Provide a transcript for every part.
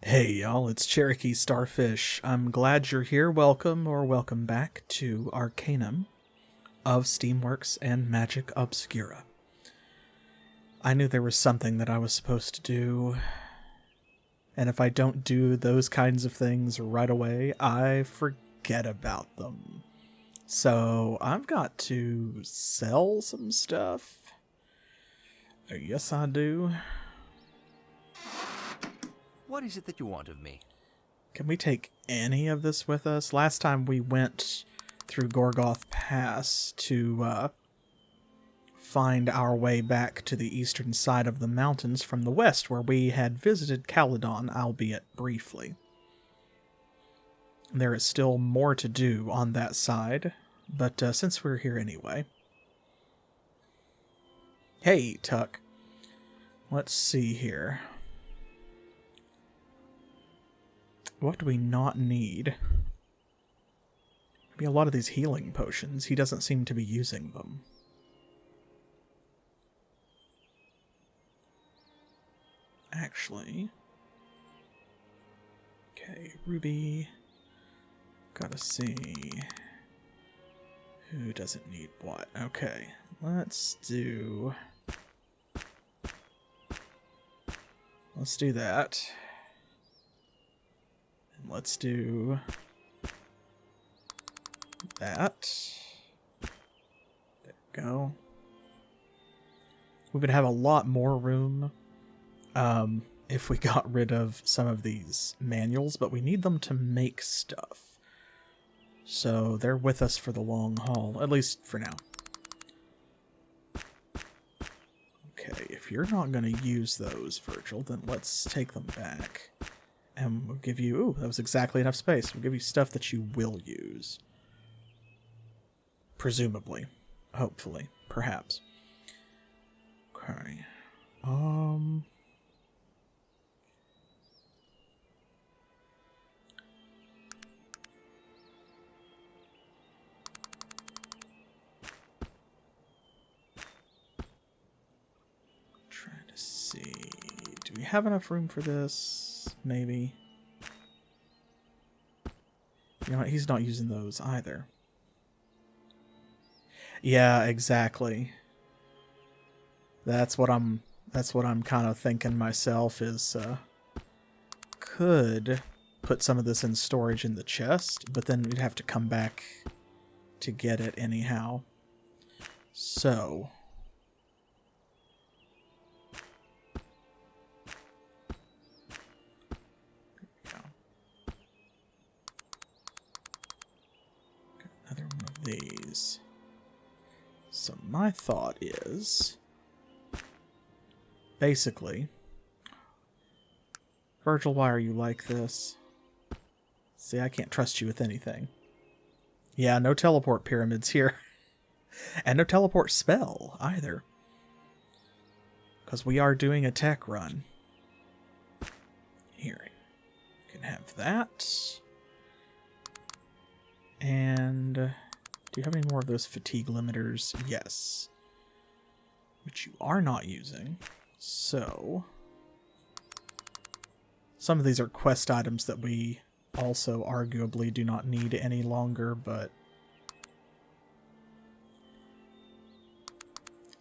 Hey y'all, it's CherokeeStarfish. I'm glad you're here. Welcome or welcome back to Arcanum of Steamworks and Magic Obscura. I knew there was something that I was supposed to do, and if I don't do those kinds of things right away, I forget about them. So I've got to sell some stuff. Yes, I do. What is it that you want of me? Can we take any of this with us? Last time we went through Gorgoth Pass to find our way back to the eastern side of the mountains from the west, where we had visited Caladon, albeit briefly. There is still more to do on that side, but since we're here anyway. Hey, Tuck. Let's see here. What do we not need? Maybe a lot of these healing potions. He doesn't seem to be using them. Actually. Okay, Ruby. Gotta see. Who doesn't need what? Okay, let's do that. Let's do that. There we go. We would have a lot more room if we got rid of some of these manuals, but we need them to make stuff. So they're with us for the long haul, at least for now. Okay, if you're not going to use those, Virgil, then let's take them back. And we'll give you... Ooh, that was exactly enough space. We'll give you stuff that you will use. Presumably. Hopefully. Perhaps. Okay. Trying to see... Do we have enough room for this? Maybe. You know what? He's not using those either. Yeah, exactly. That's what I'm kind of thinking myself is could put some of this in storage in the chest, but then we'd have to come back to get it anyhow. So, another one of these. So my thought is, basically, Virgil, why are you like this? See, I can't trust you with anything. Yeah, no teleport pyramids here. And no teleport spell either. Because we are doing a tech run. Here, you can have that. And do you have any more of those fatigue limiters? Yes. Which you are not using. So some of these are quest items that we also arguably do not need any longer, but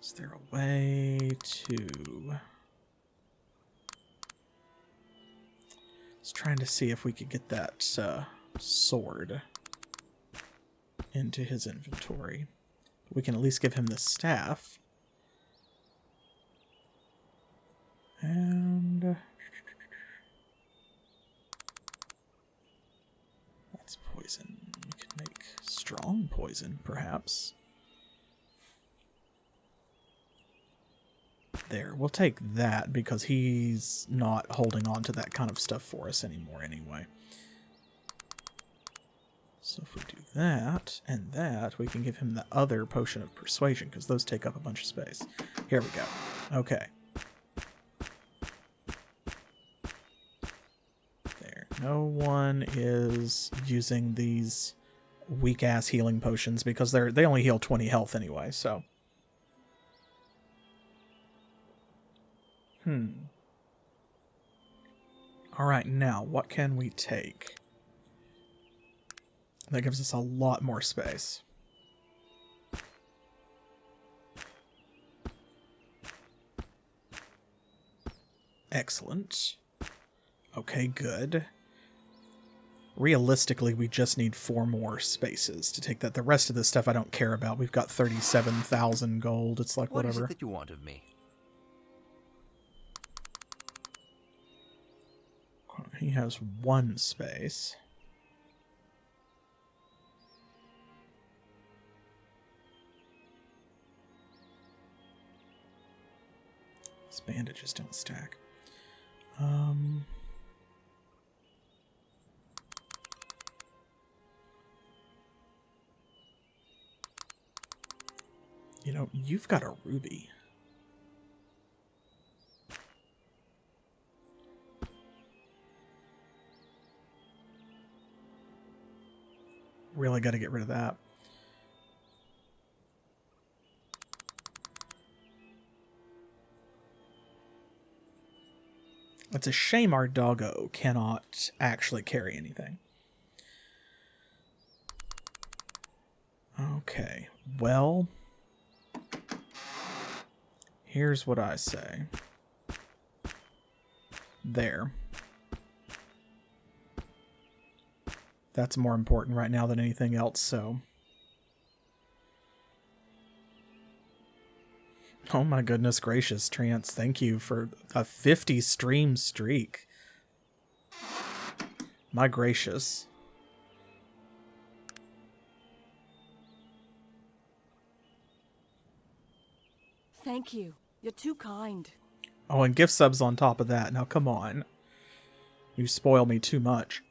is there a way to... I was trying to see if we could get that sword into his inventory. We can at least give him the staff. And that's poison. We could make strong poison, perhaps. There, we'll take that because he's not holding on to that kind of stuff for us anymore anyway. So if we do that and that, we can give him the other potion of persuasion because those take up a bunch of space. Here we go. Okay. There. No one is using these weak-ass healing potions because they only heal 20 health anyway, so... Alright, now, what can we take? That gives us a lot more space. Excellent. Okay, good. Realistically, we just need 4 more spaces to take that. The rest of this stuff I don't care about. We've got 37,000 gold. It's like, whatever. What is it that you want of me? He has 1 space. These bandages don't stack. You know, you've got a ruby. Really got to get rid of that. It's a shame our doggo cannot actually carry anything. Okay, well, here's what I say. There. That's more important right now than anything else, so... Oh my goodness gracious, Trance, thank you for a 50 stream streak. My gracious. Thank you. You're too kind. Oh, and gift subs on top of that. Now come on. You spoil me too much.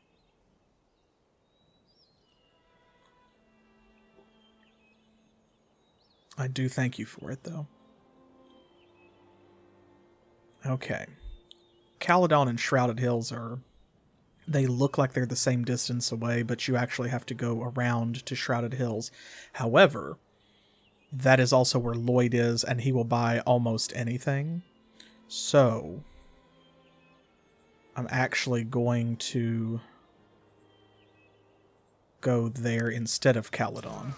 I do thank you for it, though. Okay. Caladon and Shrouded Hills are... They look like they're the same distance away, but you actually have to go around to Shrouded Hills. However, that is also where Lloyd is, and he will buy almost anything. So, I'm actually going to go there instead of Caladon.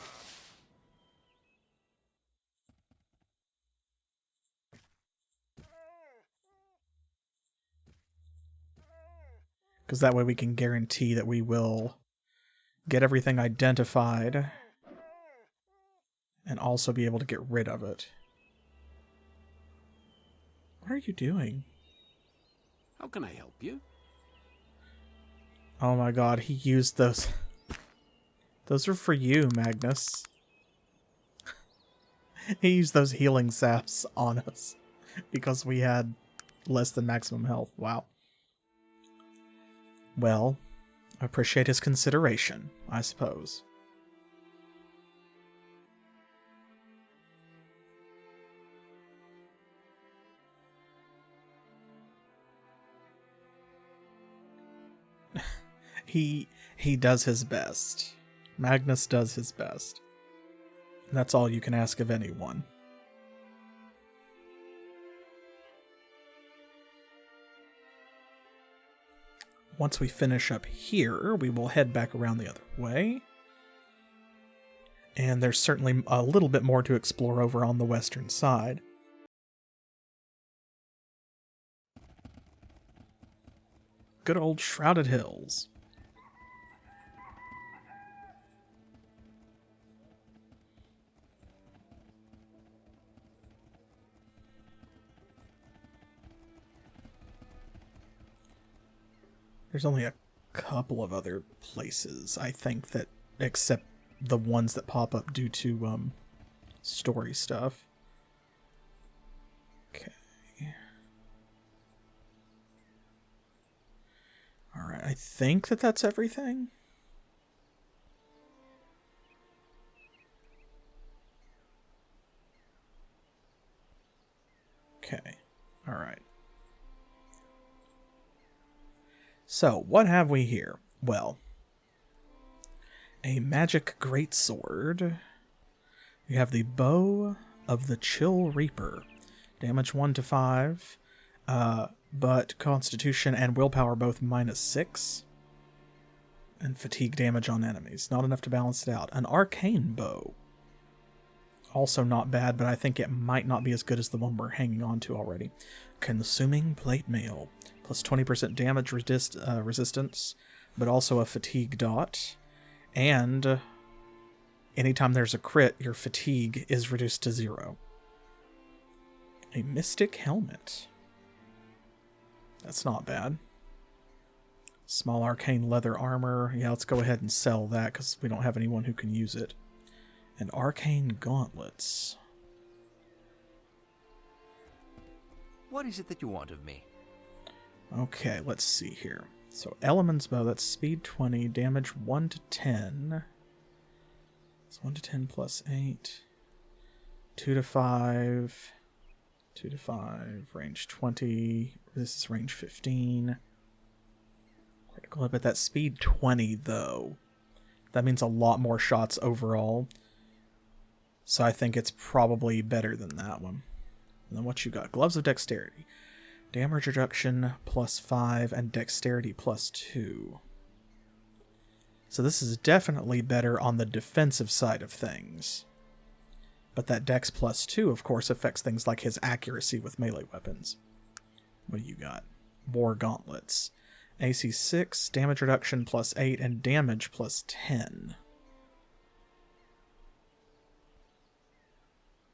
Because that way we can guarantee that we will get everything identified and also be able to get rid of it. What are you doing? How can I help you? Oh my god, he used those. Those are for you, Magnus. He used those healing saps on us because we had less than maximum health. Wow. Well, I appreciate his consideration, I suppose. He does his best. Magnus does his best. That's all you can ask of anyone. Once we finish up here, we will head back around the other way. And there's certainly a little bit more to explore over on the western side. Good old Shrouded Hills. There's only a couple of other places, I think, that except the ones that pop up due to story stuff. Okay. Alright, I think that that's everything. Okay, alright. So, what have we here? Well, a magic greatsword. We have the Bow of the Chill Reaper. Damage 1 to 5. But Constitution and Willpower both -6. And fatigue damage on enemies. Not enough to balance it out. An Arcane Bow. Also not bad, but I think it might not be as good as the one we're hanging on to already. Consuming Plate Mail. Plus 20% damage resistance, but also a fatigue dot. And anytime there's a crit, your fatigue is reduced to 0. A Mystic Helmet. That's not bad. Small arcane leather armor. Yeah, let's go ahead and sell that because we don't have anyone who can use it. And arcane gauntlets. What is it that you want of me? Okay, let's see here. So Element's Bow, that's speed 20, damage 1 to 10. It's 1 to 10 plus 8. 2 to 5. 2 to 5. Range 20. This is range 15. Critical hit, but that's speed 20 though. That means a lot more shots overall. So I think it's probably better than that one. And then what you got? Gloves of Dexterity. Damage reduction plus 5 and dexterity plus 2. So this is definitely better on the defensive side of things. But that dex plus 2, of course, affects things like his accuracy with melee weapons. What do you got? War Gauntlets. AC 6, damage reduction plus 8, and damage plus 10.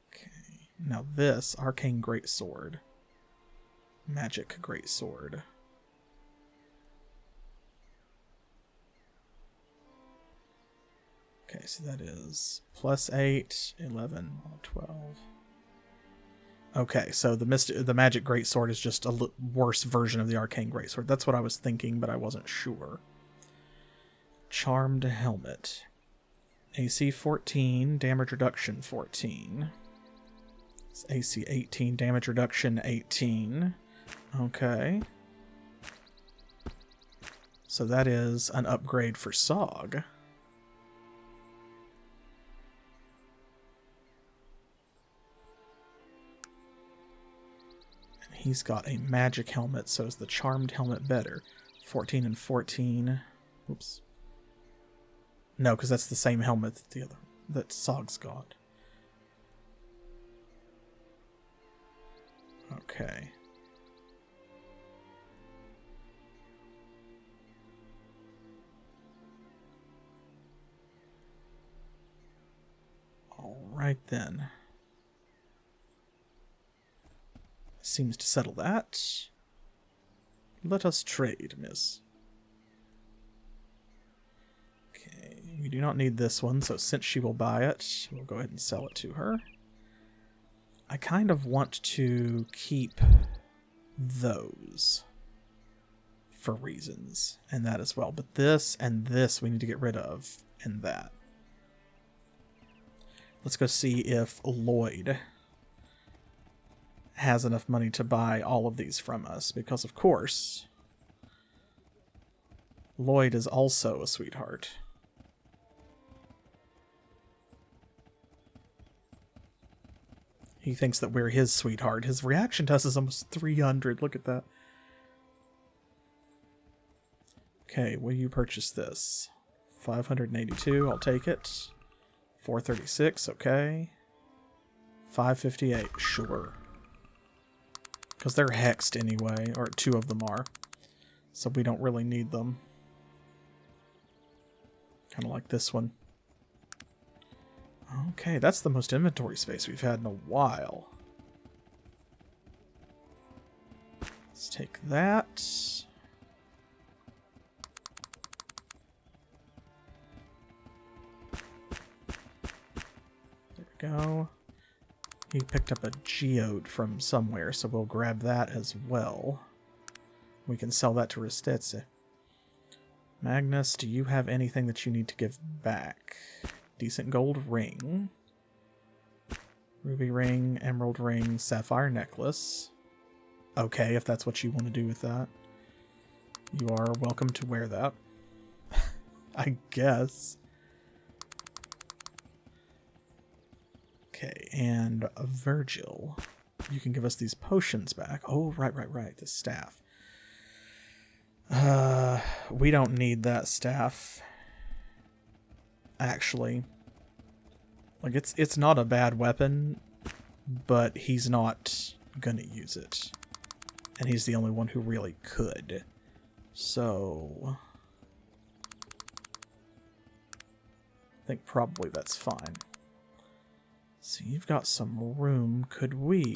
Okay, now this, Arcane Greatsword. Magic Greatsword. Okay, so that is plus 8, 11, 12. Okay, so the Magic Greatsword is just a worse version of the Arcane Greatsword. That's what I was thinking, but I wasn't sure. Charmed Helmet. AC 14, damage reduction 14. It's AC 18, damage reduction 18. Okay. So that is an upgrade for Sog. And he's got a magic helmet, so is the charmed helmet better? 14 and 14. Oops. No, because that's the same helmet that Sog's got. Okay. Alright then. Seems to settle that. Let us trade, miss. Okay, we do not need this one, so since she will buy it, we'll go ahead and sell it to her. I kind of want to keep those for reasons, and that as well. But this and this we need to get rid of, and that. Let's go see if Lloyd has enough money to buy all of these from us, because of course, Lloyd is also a sweetheart. He thinks that we're his sweetheart. His reaction to us is almost 300. Look at that. Okay, will you purchase this? 582, I'll take it. 436, okay. 558, sure. Because they're hexed anyway, or 2 of them are. So we don't really need them. Kind of like this one. Okay, that's the most inventory space we've had in a while. Let's take that. There we go. He picked up a geode from somewhere, so we'll grab that as well. We can sell that to Ristetse. Magnus, do you have anything that you need to give back? Decent gold ring. Ruby ring, emerald ring, sapphire necklace. Okay, if that's what you want to do with that. You are welcome to wear that. I guess. Okay, and Virgil. You can give us these potions back. Oh, right. The staff. We don't need that staff. Actually. Like, it's not a bad weapon, but he's not gonna use it. And he's the only one who really could. So... I think probably that's fine. So you've got some room. Could we...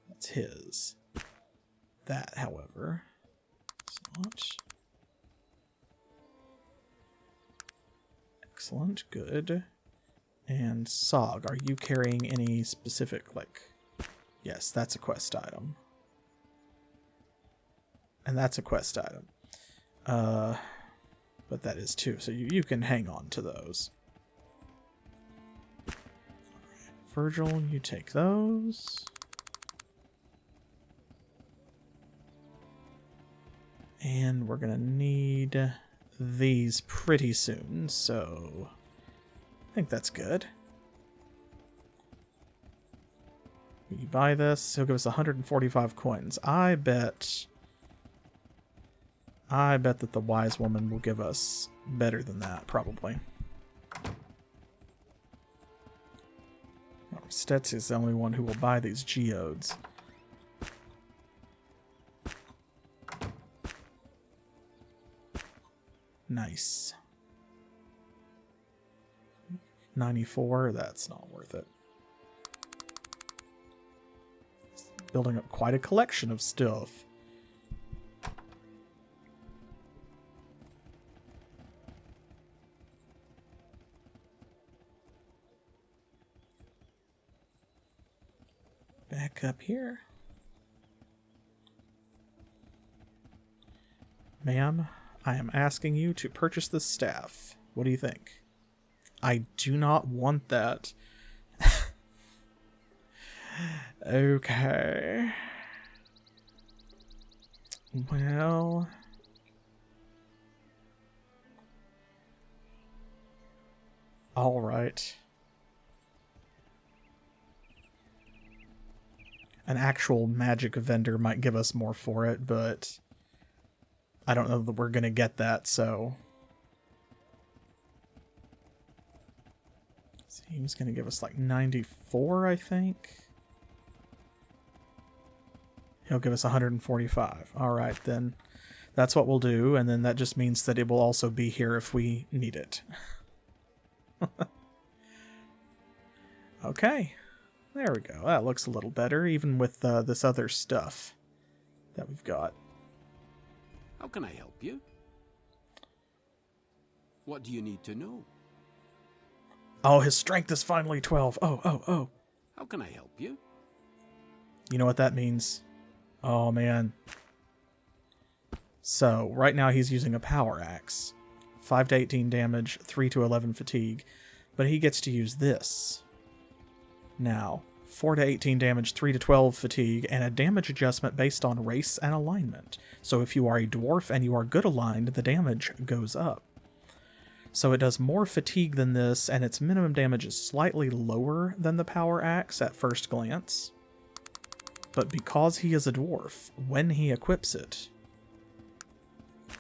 That's his. That, however, is not. Excellent, good. And Sog, are you carrying any specific, like... Yes, that's a quest item. And that's a quest item. But that is too, so you can hang on to those. Virgil, you take those. And we're gonna need these pretty soon, so I think that's good. You buy this, he'll give us 145 coins. I bet that the wise woman will give us better than that, probably. Stetz is the only one who will buy these geodes. Nice. 94, that's not worth it. Building up quite a collection of stuff. Back up here. Ma'am, I am asking you to purchase this staff. What do you think? I do not want that. Okay. Well... Alright. An actual magic vendor might give us more for it, but I don't know that we're gonna get that, so... He's gonna give us like 94, I think. He'll give us 145. Alright, then that's what we'll do, and then that just means that it will also be here if we need it. Okay. There we go. That looks a little better, even with this other stuff that we've got. How can I help you? What do you need to know? Oh, his strength is finally 12. Oh. How can I help you? You know what that means? Oh, man. So, right now he's using a power axe. 5 to 18 damage, 3 to 11 fatigue. But he gets to use this. Now, 4 to 18 damage, 3 to 12 fatigue, and a damage adjustment based on race and alignment. So if you are a dwarf and you are good aligned, the damage goes up. So it does more fatigue than this, and its minimum damage is slightly lower than the power axe at first glance. But because he is a dwarf, when he equips it...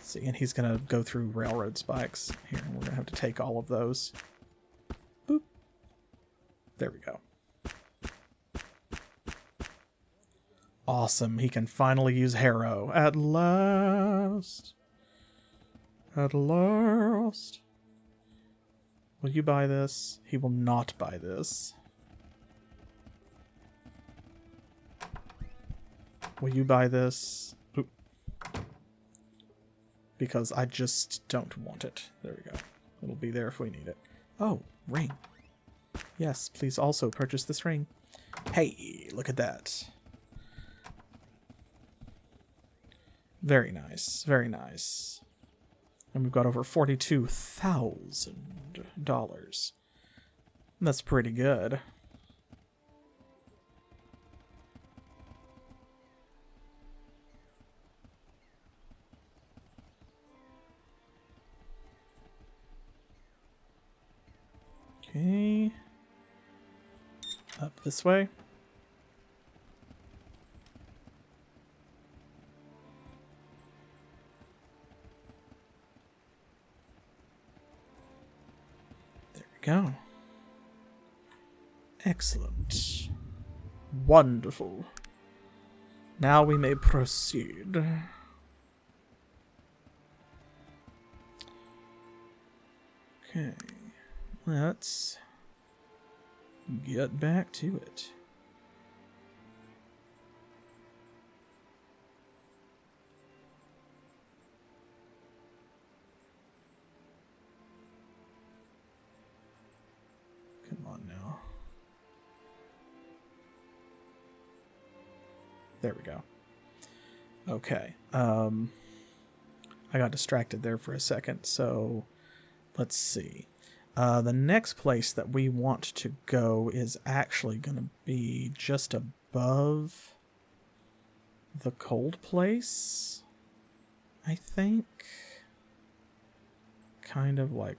See, and he's going to go through railroad spikes. Here, we're going to have to take all of those. Boop. There we go. Awesome, he can finally use Harrow. At last. At last. Will you buy this? He will not buy this. Will you buy this? Oop. Because I just don't want it. There we go. It'll be there if we need it. Oh, ring. Yes, please also purchase this ring. Hey, look at that. Very nice, very nice. And we've got over $42,000. That's pretty good. Okay. This way? There we go. Excellent. Wonderful. Now we may proceed. Okay. Let's get back to it. Come on now. There we go. Okay. I got distracted there for a second, so let's see. The next place that we want to go is actually going to be just above the cold place, I think. Kind of like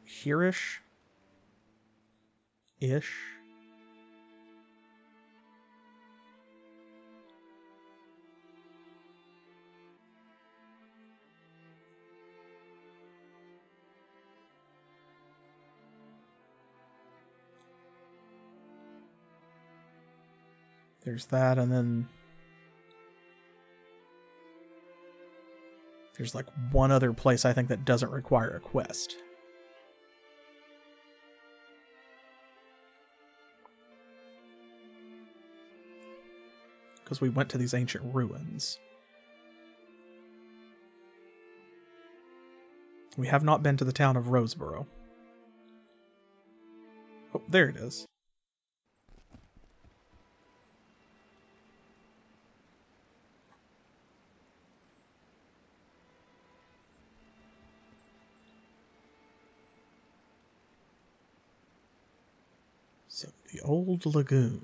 here-ish. Ish. There's that, and then there's like one other place I think that doesn't require a quest. Because we went to these ancient ruins. We have not been to the town of Roseboro. Oh, there it is. So, the old lagoon,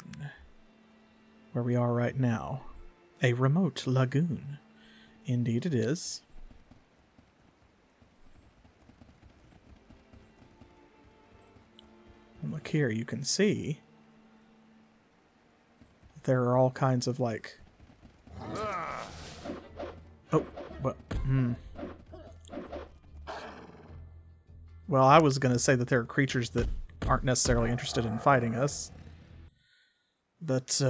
where we are right now. A remote lagoon. Indeed it is. And look here, you can see there are all kinds of like... Oh, what? Well, I was going to say that there are creatures that aren't necessarily interested in fighting us. But,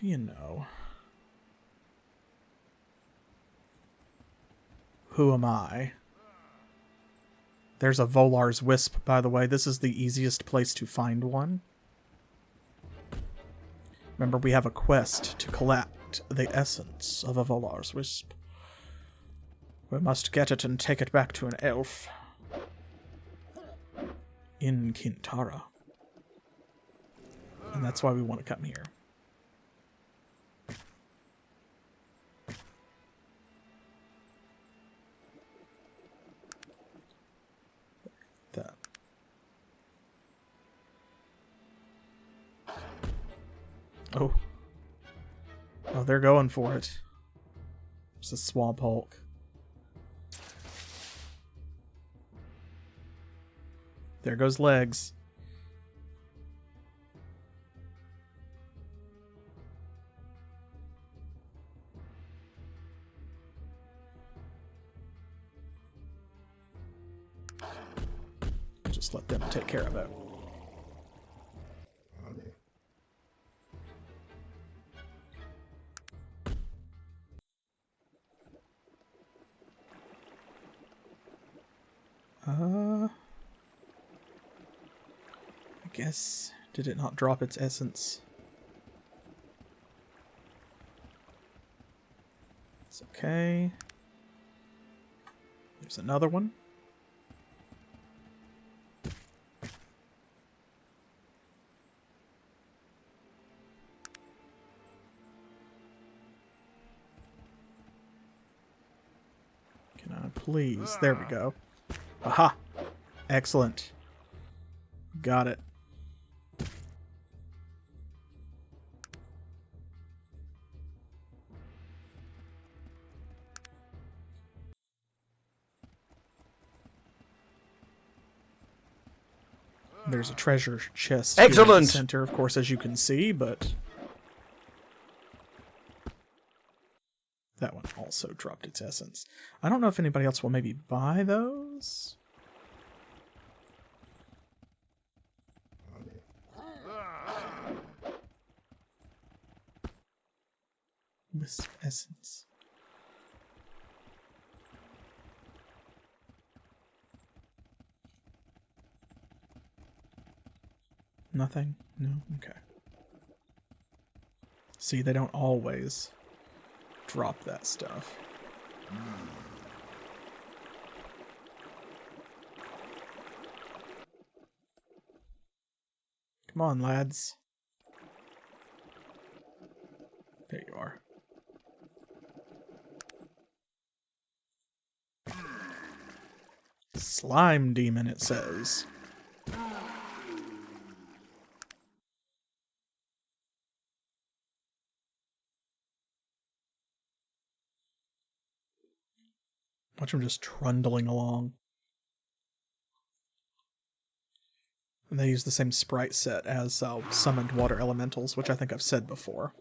you know. Who am I? There's a Volar's Wisp, by the way. This is the easiest place to find one. Remember, we have a quest to collect the essence of a Volar's Wisp. We must get it and take it back to an elf. In Kintara. And that's why we want to come here. That. Oh. Oh, they're going for it. It's a Swamp Hulk. There goes legs. Just let them take care of it. I guess, did it not drop its essence? It's okay. There's another one. Can I please? There we go. Aha! Excellent. Got it. There's a treasure chest here in the Excellent! center, of course, as you can see, but that one also dropped its essence. I don't know if anybody else will maybe buy those. Wisp essence. Nothing? No? Okay. See, they don't always drop that stuff. Come on, lads. There you are. Slime demon, it says. Watch him just trundling along. And they use the same sprite set as summoned water elementals, which I think I've said before.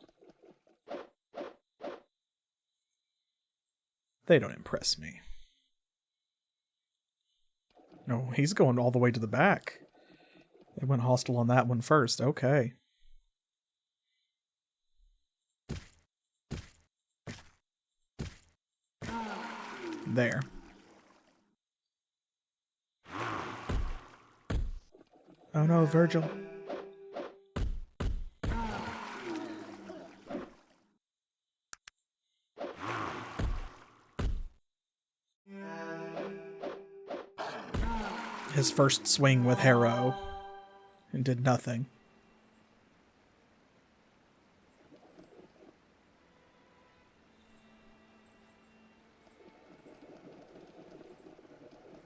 They don't impress me. No, he's going all the way to the back. They went hostile on that one first. Okay. There. Oh no, Virgil. His first swing with Harrow and did nothing.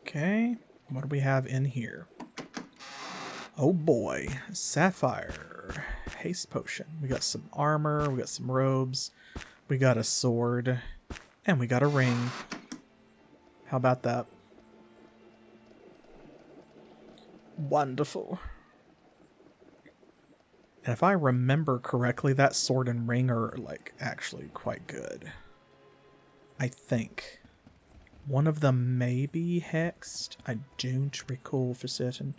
Okay, what do we have in here? Oh boy, sapphire, haste potion. We got some armor, we got some robes, we got a sword, and we got a ring. How about that? Wonderful. And if I remember correctly, that sword and ring are, like, actually quite good. I think. One of them may be hexed. I don't recall for certain.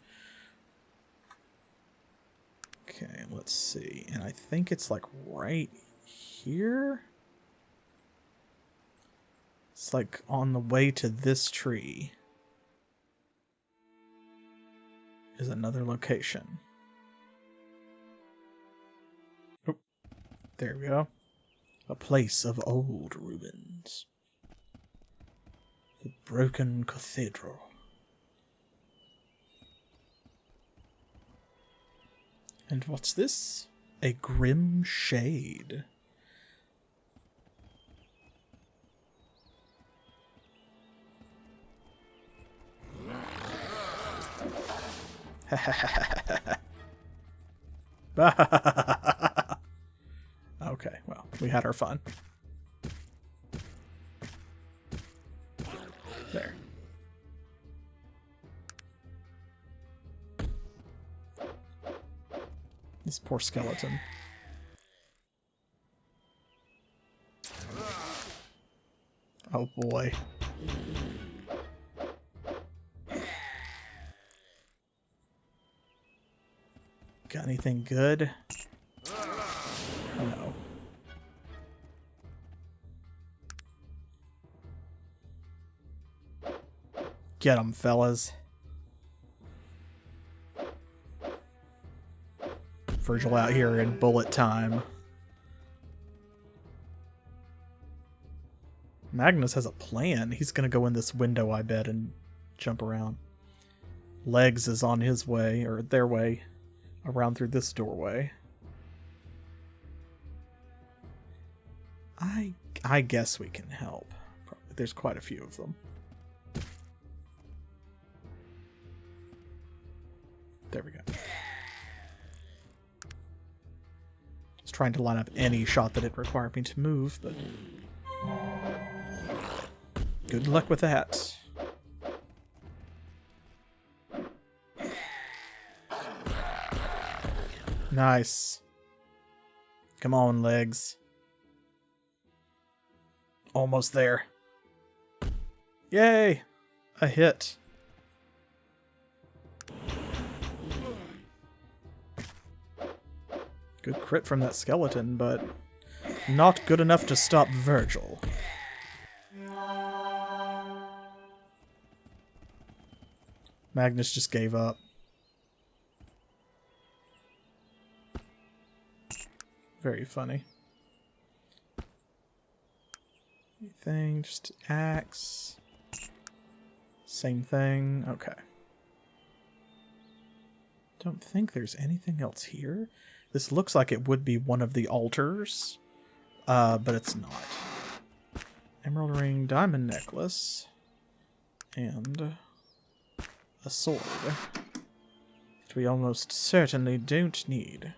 Okay, let's see. And I think it's, like, right here? It's, like, on the way to this tree. Is another location. Oh, there we go. A place of old ruins. The broken cathedral. And what's this? A grim shade. Okay, well, we had our fun. There. This poor skeleton. Oh boy. Got anything good? No. Get 'em, fellas. Virgil out here in bullet time. Magnus has a plan. He's gonna go in this window, I bet, and jump around. Legs is on his way, or their way, around through this doorway. I guess we can help. Probably. There's quite a few of them. There we go. I was trying to line up any shot that it required me to move, but good luck with that. Nice. Come on, legs. Almost there. Yay! A hit. Good crit from that skeleton, but not good enough to stop Virgil. Magnus just gave up. Very funny. Anything, just axe. Same thing. Okay. Don't think there's anything else here. This looks like it would be one of the altars, but it's not. Emerald ring, diamond necklace, and a sword, that we almost certainly don't need.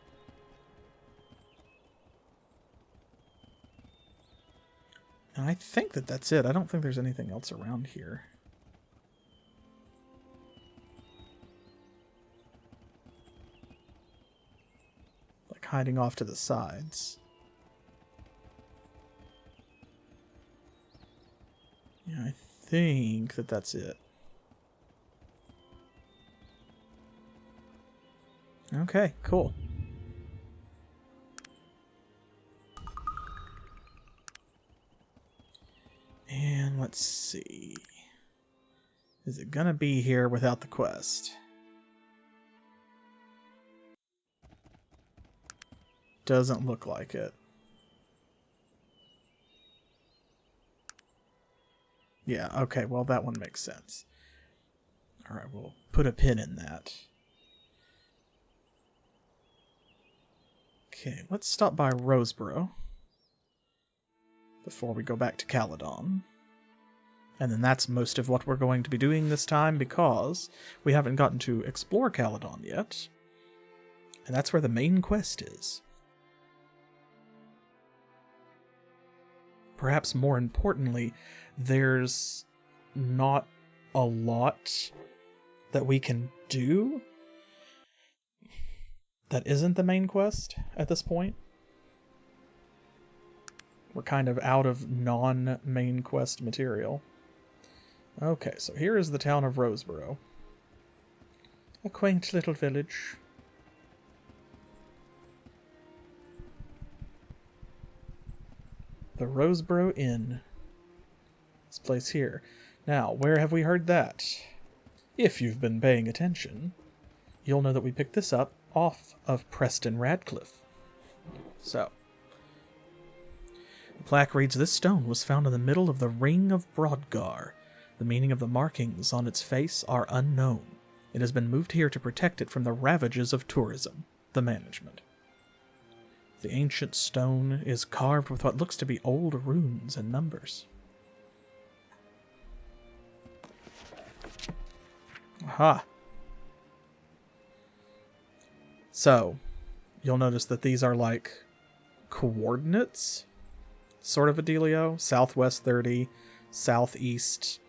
And I think that that's it. I don't think there's anything else around here. Like hiding off to the sides. Yeah, I think that that's it. Okay, cool. And let's see. Is it gonna be here without the quest? Doesn't look like it. Yeah, okay, well that one makes sense. Alright, we'll put a pin in that. Okay, let's stop by Roseboro before we go back to Caladon. And then that's most of what we're going to be doing this time, because we haven't gotten to explore Caladon yet. And that's where the main quest is. Perhaps more importantly, there's not a lot that we can do that isn't the main quest at this point. We're kind of out of non-main quest material. Okay, so here is the town of Roseboro. A quaint little village. The Roseboro Inn. This place here. Now, where have we heard that? If you've been paying attention, you'll know that we picked this up off of Preston Radcliffe. So, the plaque reads, "This stone was found in the middle of the Ring of Brodgar. The meaning of the markings on its face are unknown. It has been moved here to protect it from the ravages of tourism, the management. The ancient stone is carved with what looks to be old runes and numbers." Aha. So, you'll notice that these are like coordinates, sort of a dealio. Southwest 30, southeast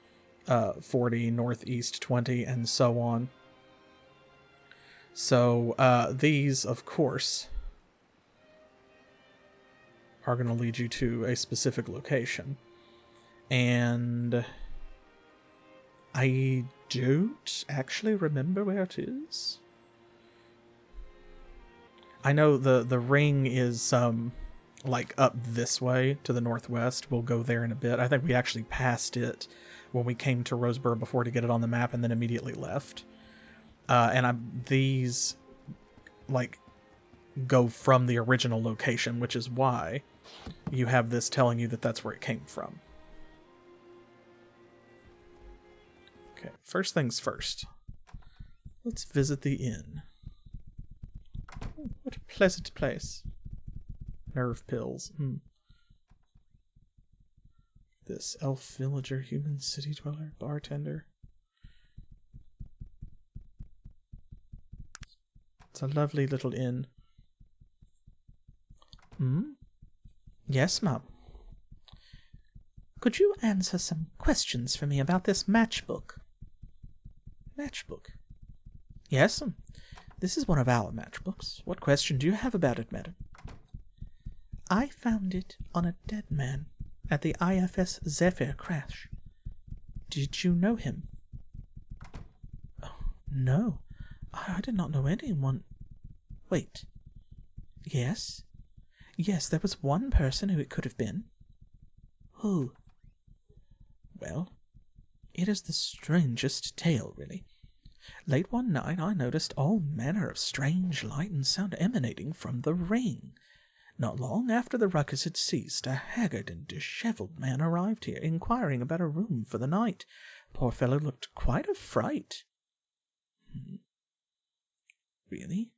40, northeast 20, and so on. So, these, of course, are going to lead you to a specific location. And I don't actually remember where it is. I know the ring is like up this way to the northwest. We'll go there in a bit. I think we actually passed it when we came to Roseboro before to get it on the map, and then immediately left. These like go from the original location, which is why you have this telling you that that's where it came from. Okay, first things first. Let's visit the inn. Oh, what a pleasant place. Nerve pills. This elf villager, human city dweller, bartender. It's a lovely little inn. Yes, ma'am. Could you answer some questions for me about this matchbook? Matchbook? Yes, This is one of our matchbooks. What question do you have about it, madam? I found it on a dead man at the IFS Zephyr crash. Did you know him? Oh, no. I did not know anyone. Wait. Yes? Yes, there was one person who it could have been. Who? Well, it is the strangest tale, really. Late one night I noticed all manner of strange light and sound emanating from the ring. Not long after the ruckus had ceased, a haggard and dishevelled man arrived here, inquiring about a room for the night. Poor fellow looked quite a fright. Really?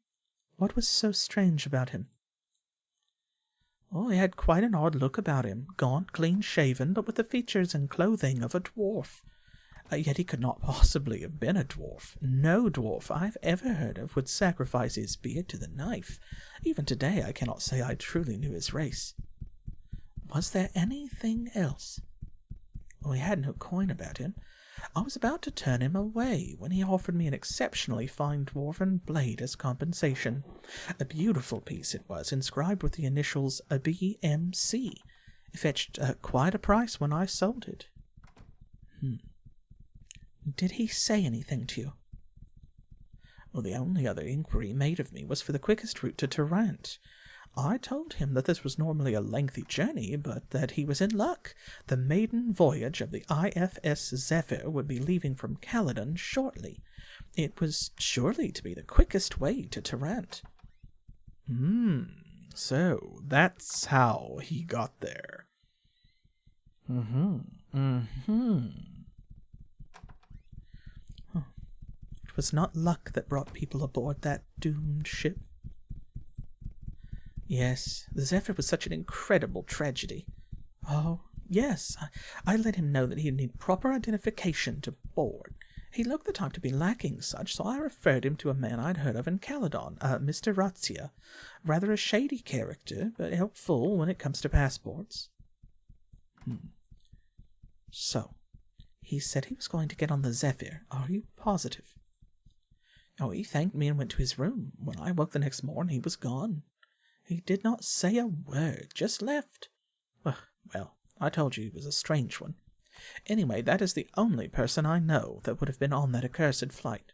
What was so strange about him? Oh, he had quite an odd look about him, gaunt, clean-shaven, but with the features and clothing of a dwarf. Yet he could not possibly have been a dwarf. No dwarf I've ever heard of would sacrifice his beard to the knife. Even today I cannot say I truly knew his race. Was there anything else? Well, he had no coin about him. I was about to turn him away when he offered me an exceptionally fine dwarven blade as compensation. A beautiful piece it was, inscribed with the initials BMC. It fetched quite a price when I sold it. Did he say anything to you? Well, the only other inquiry made of me was for the quickest route to Tarant. I told him that this was normally a lengthy journey, but that he was in luck. The maiden voyage of the IFS Zephyr would be leaving from Caladon shortly. It was surely to be the quickest way to Tarant. So that's how he got there. It was not luck that brought people aboard that doomed ship. Yes, the Zephyr was such an incredible tragedy. Oh, yes, I let him know that he'd need proper identification to board. He looked the type to be lacking such, so I referred him to a man I'd heard of in Caladon, Mr. Razzia. Rather a shady character, but helpful when it comes to passports. So, he said he was going to get on the Zephyr. Are you positive? Oh, he thanked me and went to his room. When I woke the next morning, he was gone. He did not say a word, just left. Well, I told you he was a strange one. Anyway, that is the only person I know that would have been on that accursed flight.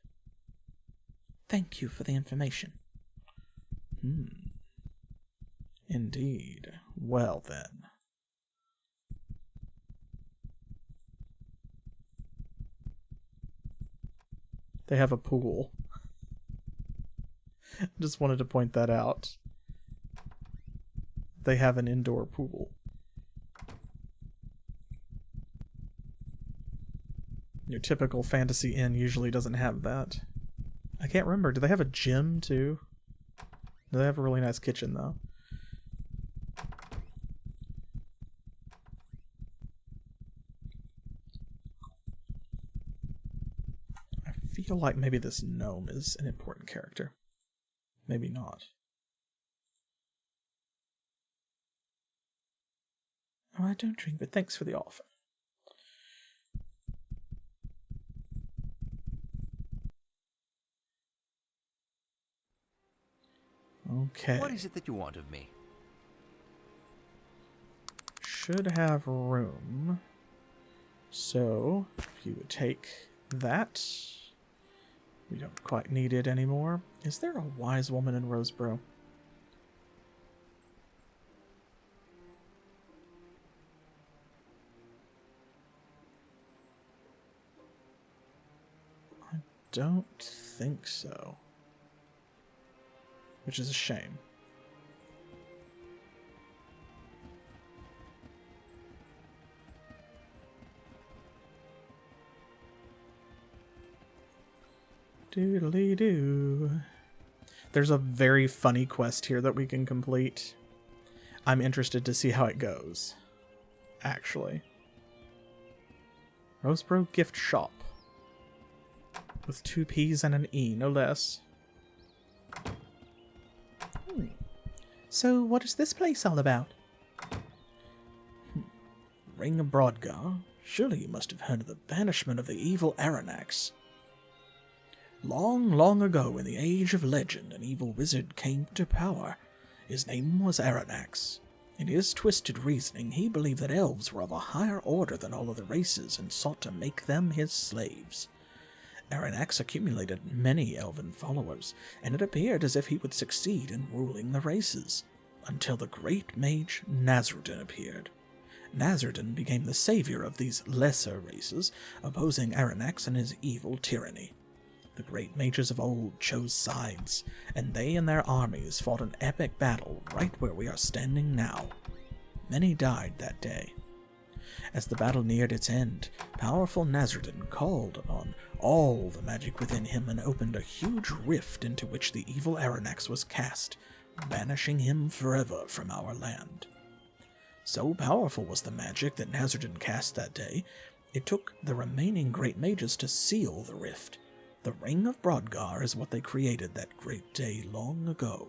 Thank you for the information. Indeed. Well, then. They have a pool. Just wanted to point that out. They have an indoor pool. Your typical fantasy inn usually doesn't have that. I can't remember. Do they have a gym too? They have a really nice kitchen though. I feel like maybe this gnome is an important character. Maybe not. Oh, I don't drink, but thanks for the offer. Okay. What is it that you want of me? Should have room. So, if you would take that. We don't quite need it anymore. Is there a wise woman in Roseboro? I don't think so. Which is a shame. Doodly-doo. There's a very funny quest here that we can complete. I'm interested to see how it goes. Actually. Roseboro Gift Shop. With 2 P's and an E, no less. So, what is this place all about? Ring of Brodgar? Surely you must have heard of the banishment of the evil Aranax. Long, long ago, in the age of legend, an evil wizard came to power. His name was Aranax. In his twisted reasoning, he believed that elves were of a higher order than all other races and sought to make them his slaves. Aranax accumulated many elven followers, and it appeared as if he would succeed in ruling the races, until the great mage Nazardin appeared. Nazardin became the savior of these lesser races, opposing Aranax and his evil tyranny. The great mages of old chose sides, and they and their armies fought an epic battle right where we are standing now. Many died that day. As the battle neared its end, powerful Nazardin called upon all the magic within him and opened a huge rift into which the evil Aranax was cast, banishing him forever from our land. So powerful was the magic that Nazardin cast that day, it took the remaining great mages to seal the rift. The Ring of Brodgar is what they created that great day long ago,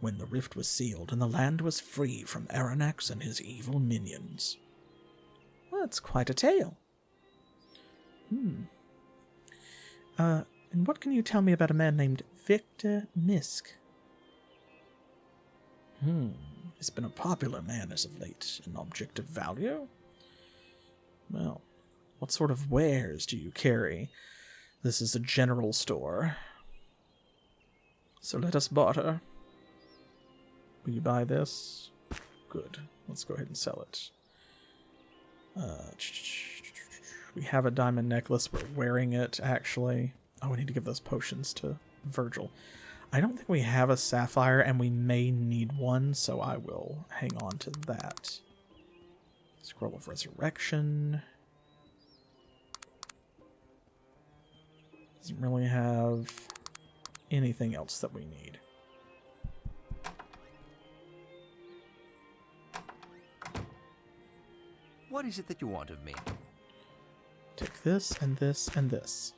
when the rift was sealed and the land was free from Aranax and his evil minions. Well, that's quite a tale. And what can you tell me about a man named Victor Misk? He's been a popular man as of late, an object of value. Well, what sort of wares do you carry? This is a general store. So let us barter. Will you buy this? Good. Let's go ahead and sell it. We have a diamond necklace. We're wearing it, actually. Oh, we need to give those potions to Virgil. I don't think we have a sapphire, and we may need one, so I will hang on to that. Scroll of Resurrection. Doesn't really have anything else that we need. What is it that you want of me? Take this, and this, and this.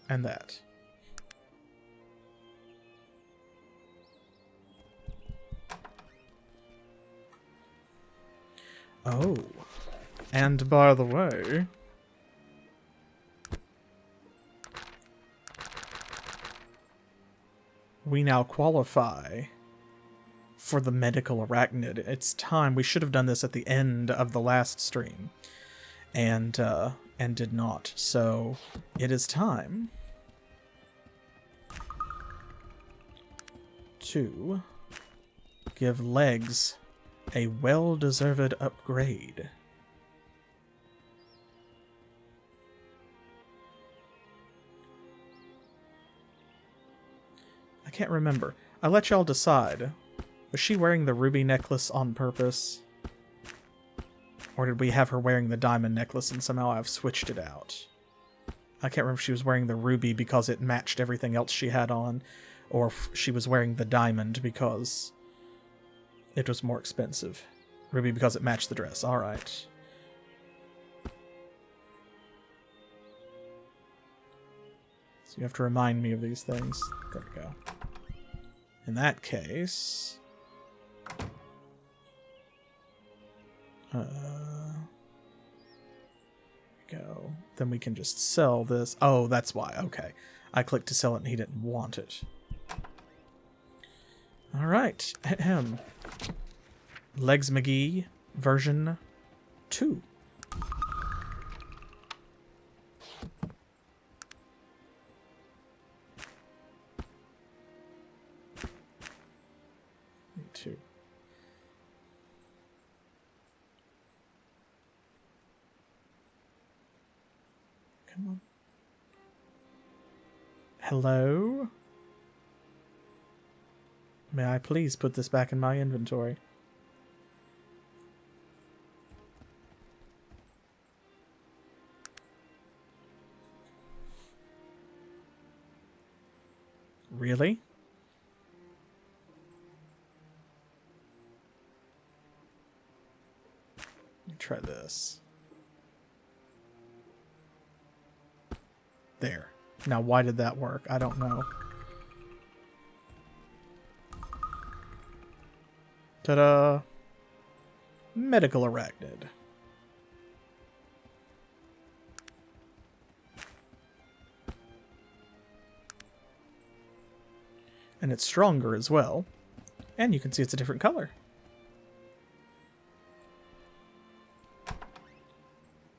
And that. Oh. And by the way, we now qualify for the medical arachnid. It's time. We should have done this at the end of the last stream, and did not. So it is time to give Legs a well-deserved upgrade. I can't remember. I'll let y'all decide. Was she wearing the ruby necklace on purpose? Or did we have her wearing the diamond necklace and somehow I've switched it out? I can't remember if she was wearing the ruby because it matched everything else she had on, or if she was wearing the diamond because it was more expensive. Ruby because it matched the dress. Alright. So you have to remind me of these things. There we go. In that case... go. Then we can just sell this. Oh, that's why. Okay. I clicked to sell it and he didn't want it. Alright. Ahem. Legs McGee version 2. Come on. Hello? May I please put this back in my inventory? Really? Let me try this. There. Now, why did that work? I don't know. Ta-da! Medical arachnid. And it's stronger as well. And you can see it's a different color.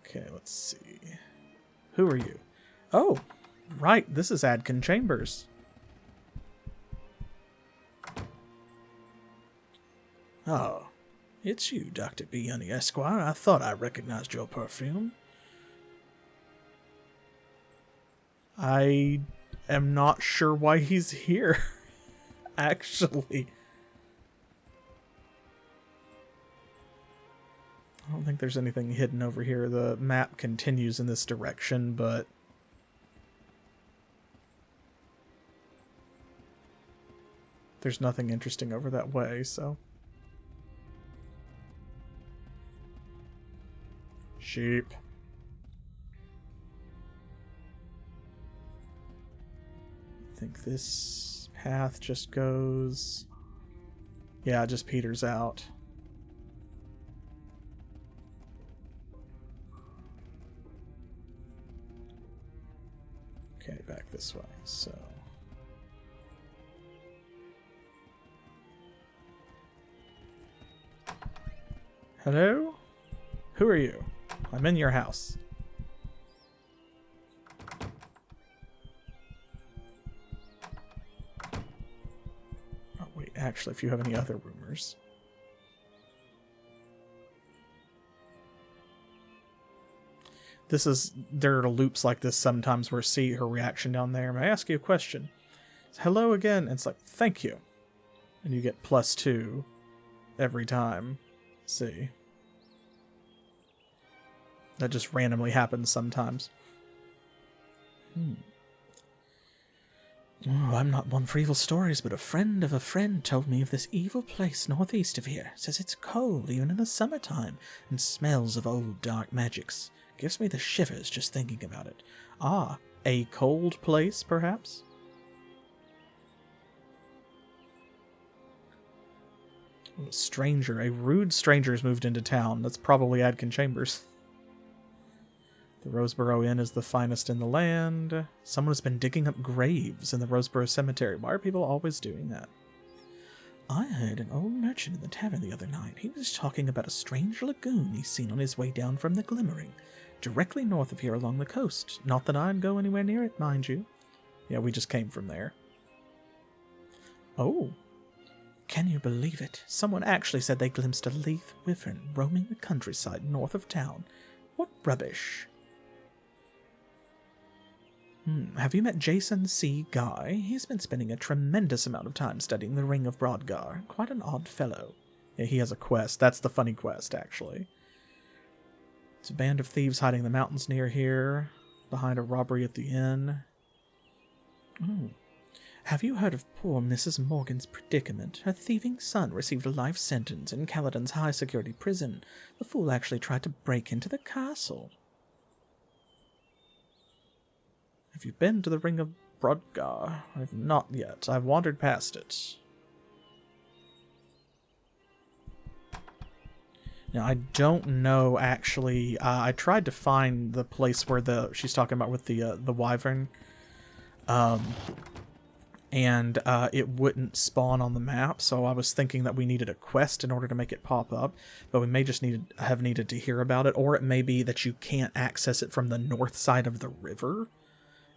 Okay, let's see. Who are you? Oh, right. This is Adkin Chambers. Oh, it's you, Dr. B. Unni Esquire. I thought I recognized your perfume. I am not sure why he's here, actually. I don't think there's anything hidden over here. The map continues in this direction, but there's nothing interesting over that way, so. Sheep. I think this path just goes... Yeah, it just peters out. Okay, back this way, so... Hello? Who are you? I'm in your house. Oh, wait, actually, if you have any other rumors. There are loops like this sometimes where see her reaction down there. May I ask you a question? It's, hello again. And it's like, thank you. And you get +2 every time. See. That just randomly happens sometimes. Oh, I'm not one for evil stories, but a friend of a friend told me of this evil place northeast of here. Says it's cold even in the summertime and smells of old dark magics. Gives me the shivers just thinking about it. Ah, a cold place, perhaps? A stranger, a rude stranger has moved into town. That's probably Adkin Chambers. The Roseboro Inn is the finest in the land. Someone has been digging up graves in the Roseboro Cemetery. Why are people always doing that? I heard an old merchant in the tavern the other night. He was talking about a strange lagoon he's seen on his way down from the Glimmering, directly north of here along the coast. Not that I'd go anywhere near it, mind you. Yeah, we just came from there. Oh. Can you believe it? Someone actually said they glimpsed a leaf wyvern roaming the countryside north of town. What rubbish. Have you met Jason C. Guy? He's been spending a tremendous amount of time studying the Ring of Brodgar. Quite an odd fellow. Yeah, he has a quest. That's the funny quest, actually. It's a band of thieves hiding in the mountains near here, behind a robbery at the inn. Oh. Have you heard of poor Mrs. Morgan's predicament? Her thieving son received a life sentence in Caladon's high-security prison. The fool actually tried to break into the castle. Have you been to the Ring of Brodgar? I've not yet. I've wandered past it. Now, I don't know, actually. I tried to find the place where she's talking about with the wyvern. And it wouldn't spawn on the map, so I was thinking that we needed a quest in order to make it pop up, but we may just have needed to hear about it, or it may be that you can't access it from the north side of the river,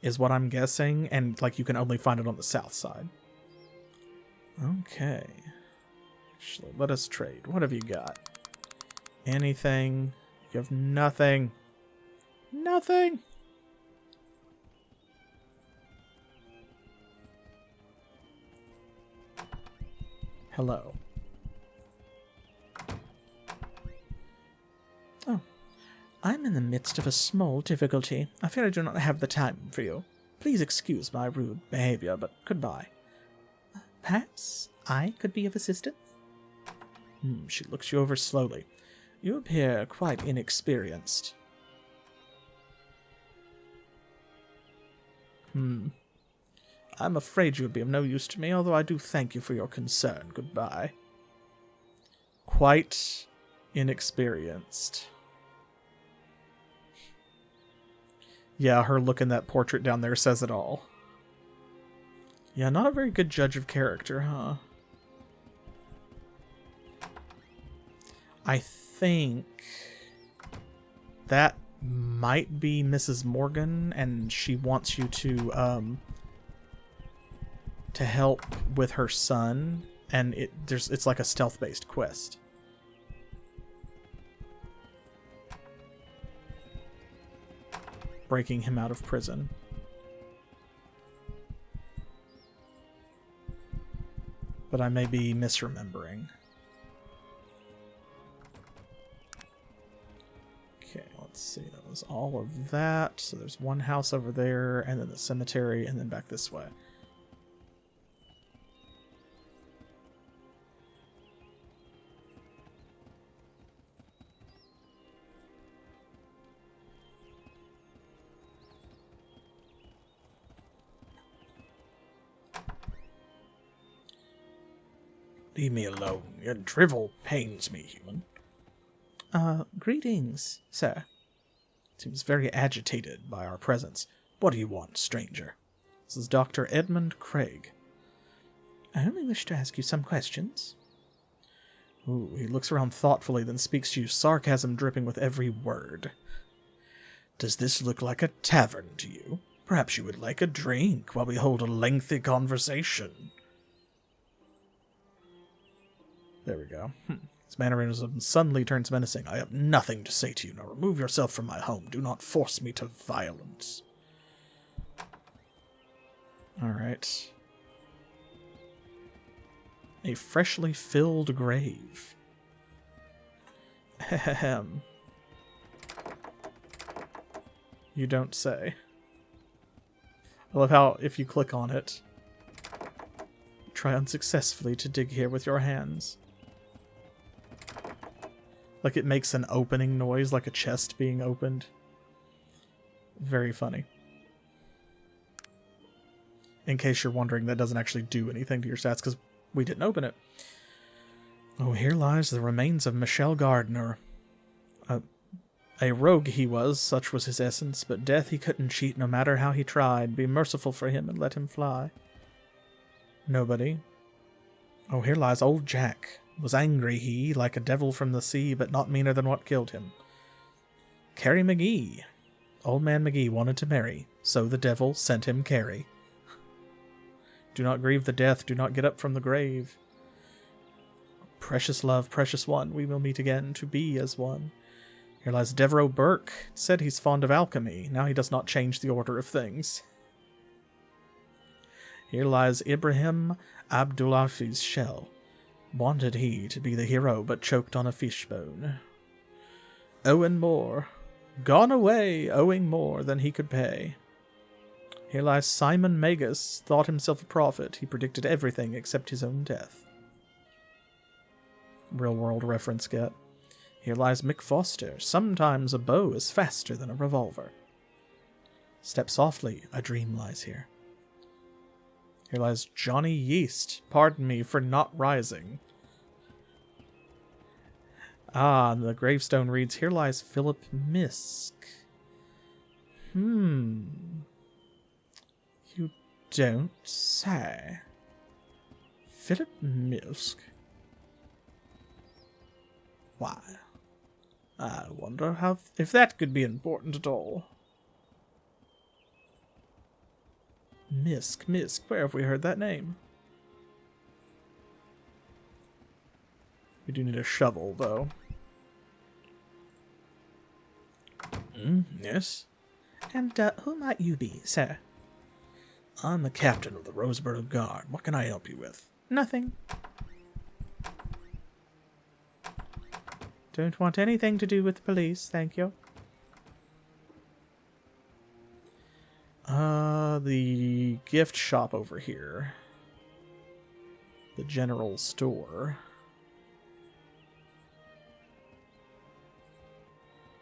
is what I'm guessing, and like you can only find it on the south side. Okay. Actually, let us trade. What have you got? Anything? You have nothing. Nothing! Hello. Oh. I'm in the midst of a small difficulty. I fear I do not have the time for you. Please excuse my rude behavior, but goodbye. Perhaps I could be of assistance? She looks you over slowly. You appear quite inexperienced. I'm afraid you would be of no use to me, although I do thank you for your concern. Goodbye. Quite inexperienced. Yeah, her look in that portrait down there says it all. Yeah, not a very good judge of character, huh? I think that might be Mrs. Morgan, and she wants you to help with her son, and it's like a stealth-based quest. Breaking him out of prison. But I may be misremembering. Okay, let's see. That was all of that. So there's one house over there, and then the cemetery, and then back this way. Leave me alone. Your drivel pains me, human. Greetings, sir. Seems very agitated by our presence. What do you want, stranger? This is Dr. Edmund Craig. I only wish to ask you some questions. Ooh, he looks around thoughtfully, then speaks to you, sarcasm dripping with every word. Does this look like a tavern to you? Perhaps you would like a drink while we hold a lengthy conversation. There we go. His mannerism suddenly turns menacing. I have nothing to say to you. Now remove yourself from my home. Do not force me to violence. Alright. A freshly filled grave. Ahem. You don't say. I love how, if you click on it, try unsuccessfully to dig here with your hands. Like it makes an opening noise, like a chest being opened. Very funny. In case you're wondering, that doesn't actually do anything to your stats, because we didn't open it. Oh, here lies the remains of Michel Gardner. A rogue he was, such was his essence, but death he couldn't cheat no matter how he tried. Be merciful for him and let him fly. Nobody. Oh, here lies old Jack. Was angry he, like a devil from the sea, but not meaner than what killed him. Carrie McGee. Old man McGee wanted to marry, so the devil sent him Carrie. Do not grieve the death, do not get up from the grave. Precious love, precious one, we will meet again to be as one. Here lies Devereaux Burke. It said he's fond of alchemy, now he does not change the order of things. Here lies Ibrahim Abdullafi's shell. Wanted he to be the hero, but choked on a fishbone. Owen Moore. Gone away, owing more than he could pay. Here lies Simon Magus, thought himself a prophet. He predicted everything except his own death. Real world reference get. Here lies Mick Foster. Sometimes a bow is faster than a revolver. Step softly, a dream lies here. Here lies Johnny Yeast. Pardon me for not rising. Ah, and the gravestone reads, here lies Philip Misk. You don't say. Philip Misk? Why? I wonder if that could be important at all. Misk, where have we heard that name? We do need a shovel, though. Yes? And who might you be, sir? I'm the captain of the Roseboro Guard. What can I help you with? Nothing. Don't want anything to do with the police, thank you. The gift shop over here. The general store.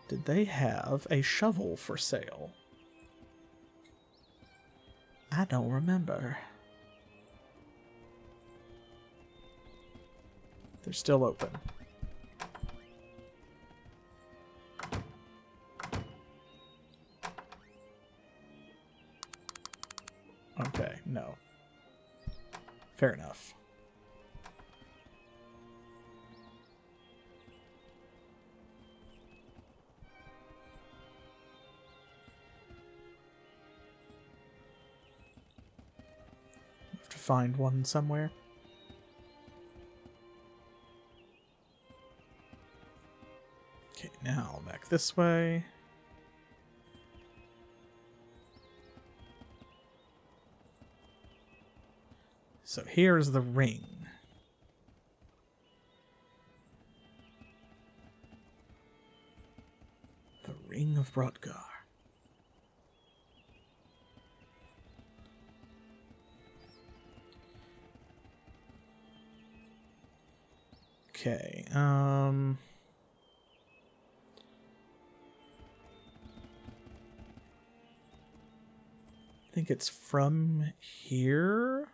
Did they have a shovel for sale? I don't remember. They're still open. Okay, no. Fair enough. Have to find one somewhere. Okay, now back this way. So here's the ring. The Ring of Brodgar. Okay, I think it's from here?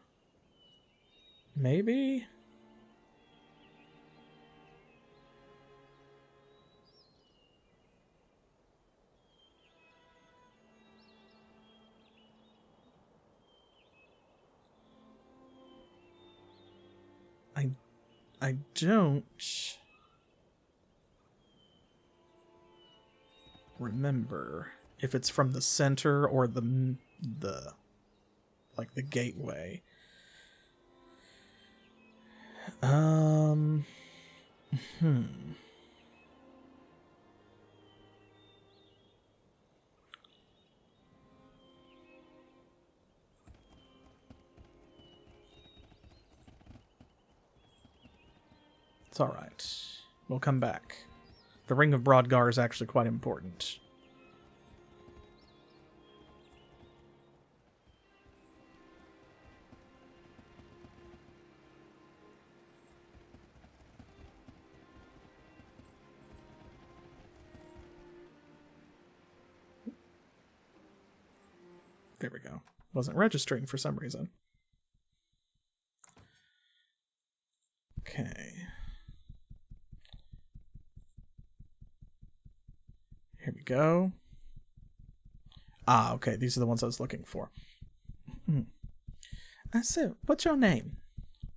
Maybe? I don't remember if it's from the center or the like the gateway. It's alright. We'll come back. The Ring of Brodgar is actually quite important. There we go. Wasn't registering for some reason. Okay. Here we go. Ah, okay. These are the ones I was looking for. So, what's your name?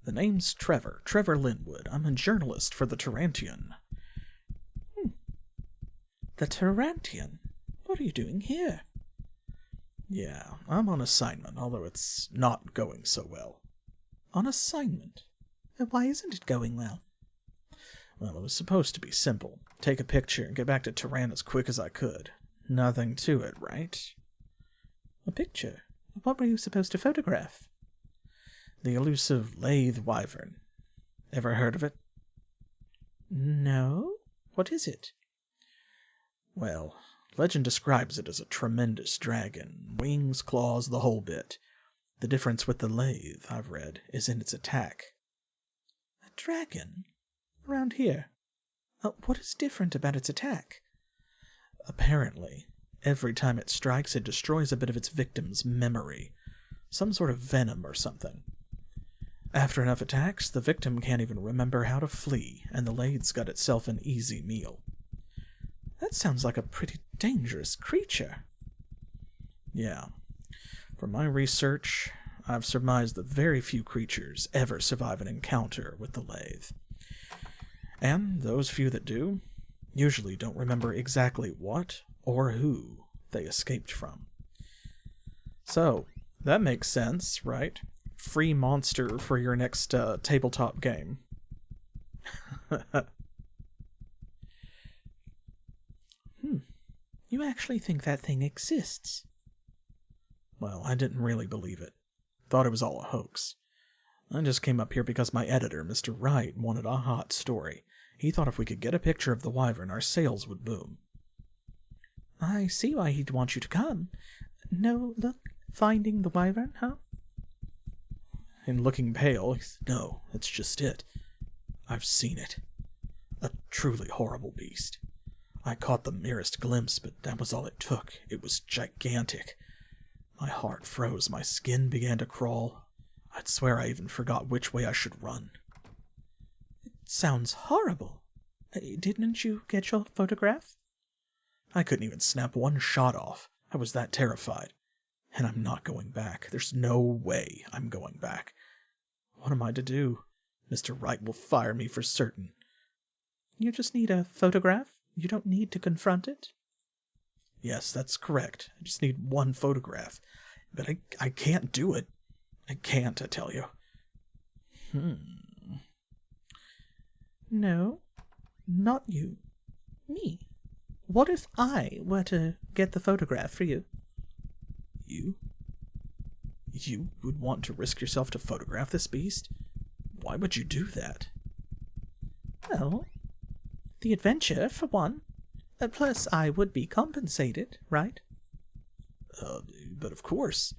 The name's Trevor. Trevor Linwood. I'm a journalist for the Tarantian. The Tarantian? What are you doing here? Yeah, I'm on assignment, although it's not going so well. On assignment? Why isn't it going well? Well, it was supposed to be simple. Take a picture and get back to Taran as quick as I could. Nothing to it, right? A picture? What were you supposed to photograph? The elusive lathe wyvern. Ever heard of it? No? What is it? Well, legend describes it as a tremendous dragon. Wings, claws, the whole bit. The difference with the lathe, I've read, is in its attack. A dragon? Around here? What is different about its attack? Apparently, every time it strikes, it destroys a bit of its victim's memory. Some sort of venom or something. After enough attacks, the victim can't even remember how to flee, and the lathe's got itself an easy meal. That sounds like a pretty dangerous creature. Yeah. From my research, I've surmised that very few creatures ever survive an encounter with the lathe. And those few that do, usually don't remember exactly what or who they escaped from. So, that makes sense, right? Free monster for your next tabletop game. You actually think that thing exists? Well, I didn't really believe it. Thought it was all a hoax. I just came up here because my editor, Mr. Wright, wanted a hot story. He thought if we could get a picture of the wyvern, our sales would boom. I see why he'd want you to come. No luck finding the wyvern, huh? And looking pale, he said, No, that's just it. I've seen it. A truly horrible beast. I caught the merest glimpse, but that was all it took. It was gigantic. My heart froze, my skin began to crawl. I'd swear I even forgot which way I should run. It sounds horrible. Didn't you get your photograph? I couldn't even snap one shot off. I was that terrified. And I'm not going back. There's no way I'm going back. What am I to do? Mr. Wright will fire me for certain. You just need a photograph? You don't need to confront it? Yes, that's correct. I just need one photograph. But I can't do it. I can't, I tell you. No, not you. Me. What if I were to get the photograph for you? You? You would want to risk yourself to photograph this beast? Why would you do that? Well, the adventure, for one. Plus, I would be compensated, right? But of course.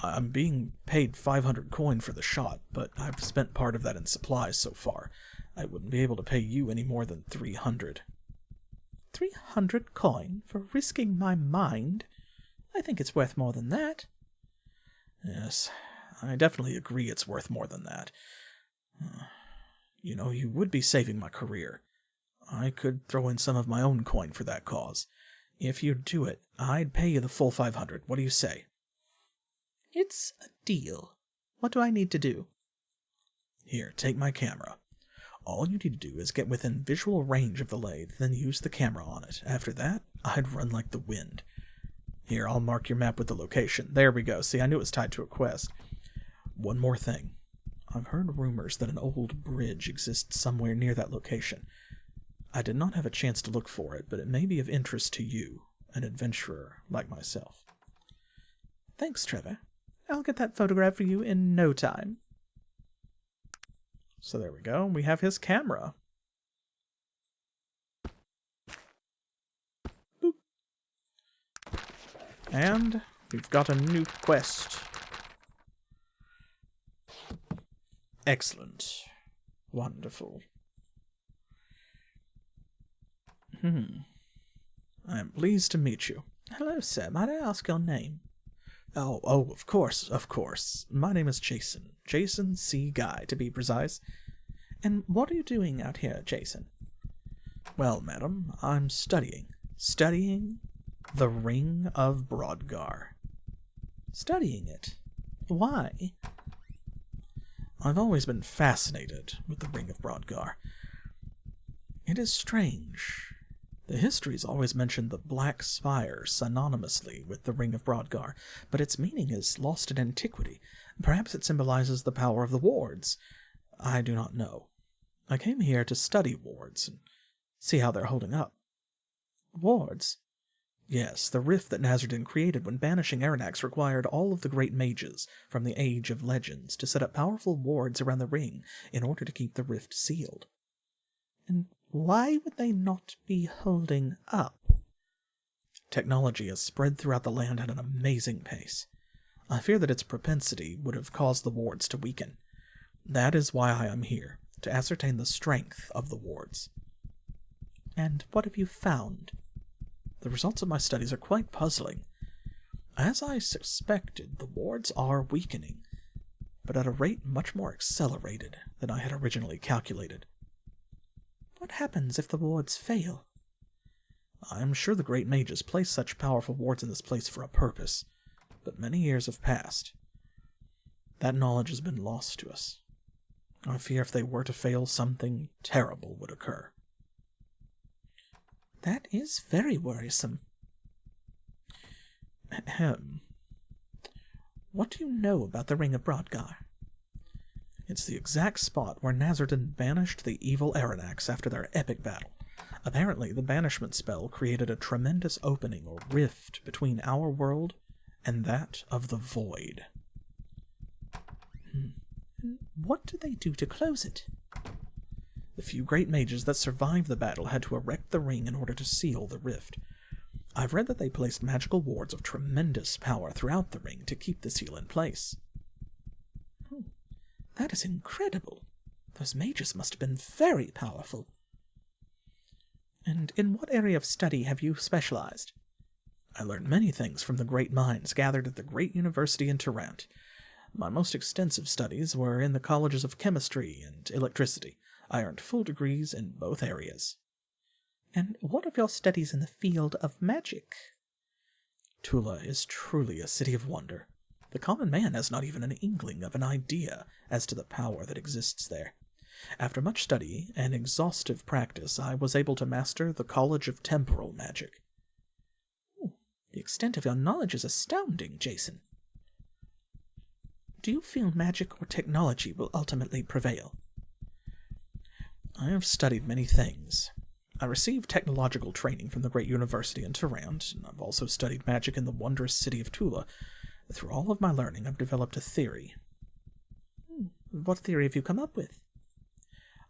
I'm being paid 500 coin for the shot, but I've spent part of that in supplies so far. I wouldn't be able to pay you any more than 300. 300 coin for risking my mind? I think it's worth more than that. Yes, I definitely agree it's worth more than that. You know, you would be saving my career. I could throw in some of my own coin for that cause. If you'd do it, I'd pay you the full 500. What do you say? It's a deal. What do I need to do? Here, take my camera. All you need to do is get within visual range of the lathe, then use the camera on it. After that, I'd run like the wind. Here, I'll mark your map with the location. There we go. See, I knew it was tied to a quest. One more thing. I've heard rumors that an old bridge exists somewhere near that location. I did not have a chance to look for it, but it may be of interest to you, an adventurer like myself. Thanks, Trevor. I'll get that photograph for you in no time. So there we go. We have his camera. Boop. And we've got a new quest. Excellent. Wonderful. I am pleased to meet you. Hello, sir. Might I ask your name? Oh, of course. My name is Jason. Jason C. Guy, to be precise. And what are you doing out here, Jason? Well, madam, I'm studying. Studying the Ring of Brodgar. Studying it? Why? I've always been fascinated with the Ring of Brodgar. It is strange. The histories always mention the Black Spire synonymously with the Ring of Brodgar, but its meaning is lost in antiquity. Perhaps it symbolizes the power of the wards. I do not know. I came here to study wards and see how they're holding up. Wards? Yes, the rift that Nazardin created when banishing Aranax required all of the great mages from the Age of Legends to set up powerful wards around the ring in order to keep the rift sealed. And why would they not be holding up? Technology has spread throughout the land at an amazing pace. I fear that its propensity would have caused the wards to weaken. That is why I am here, to ascertain the strength of the wards. And what have you found? The results of my studies are quite puzzling. As I suspected, the wards are weakening, but at a rate much more accelerated than I had originally calculated. What happens if the wards fail? I am sure the great mages placed such powerful wards in this place for a purpose, but many years have passed. That knowledge has been lost to us. I fear if they were to fail, something terrible would occur. That is very worrisome. Ahem. What do you know about the Ring of Brodgar? It's the exact spot where Nazardin banished the evil Aranax after their epic battle. Apparently, the banishment spell created a tremendous opening or rift between our world and that of the Void. What did they do to close it? The few great mages that survived the battle had to erect the ring in order to seal the rift. I've read that they placed magical wards of tremendous power throughout the ring to keep the seal in place. That is incredible. Those mages must have been very powerful. And in what area of study have you specialized? I learned many things from the great minds gathered at the great university in Tarant. My most extensive studies were in the colleges of chemistry and electricity. I earned full degrees in both areas. And what of your studies in the field of magic? Tula is truly a city of wonder. The common man has not even an inkling of an idea as to the power that exists there. After much study and exhaustive practice, I was able to master the College of Temporal Magic. The extent of your knowledge is astounding, Jason. Do you feel magic or technology will ultimately prevail? I have studied many things. I received technological training from the great university in Tyrant, and I've also studied magic in the wondrous city of Tula. Through all of my learning, I've developed a theory. What theory have you come up with?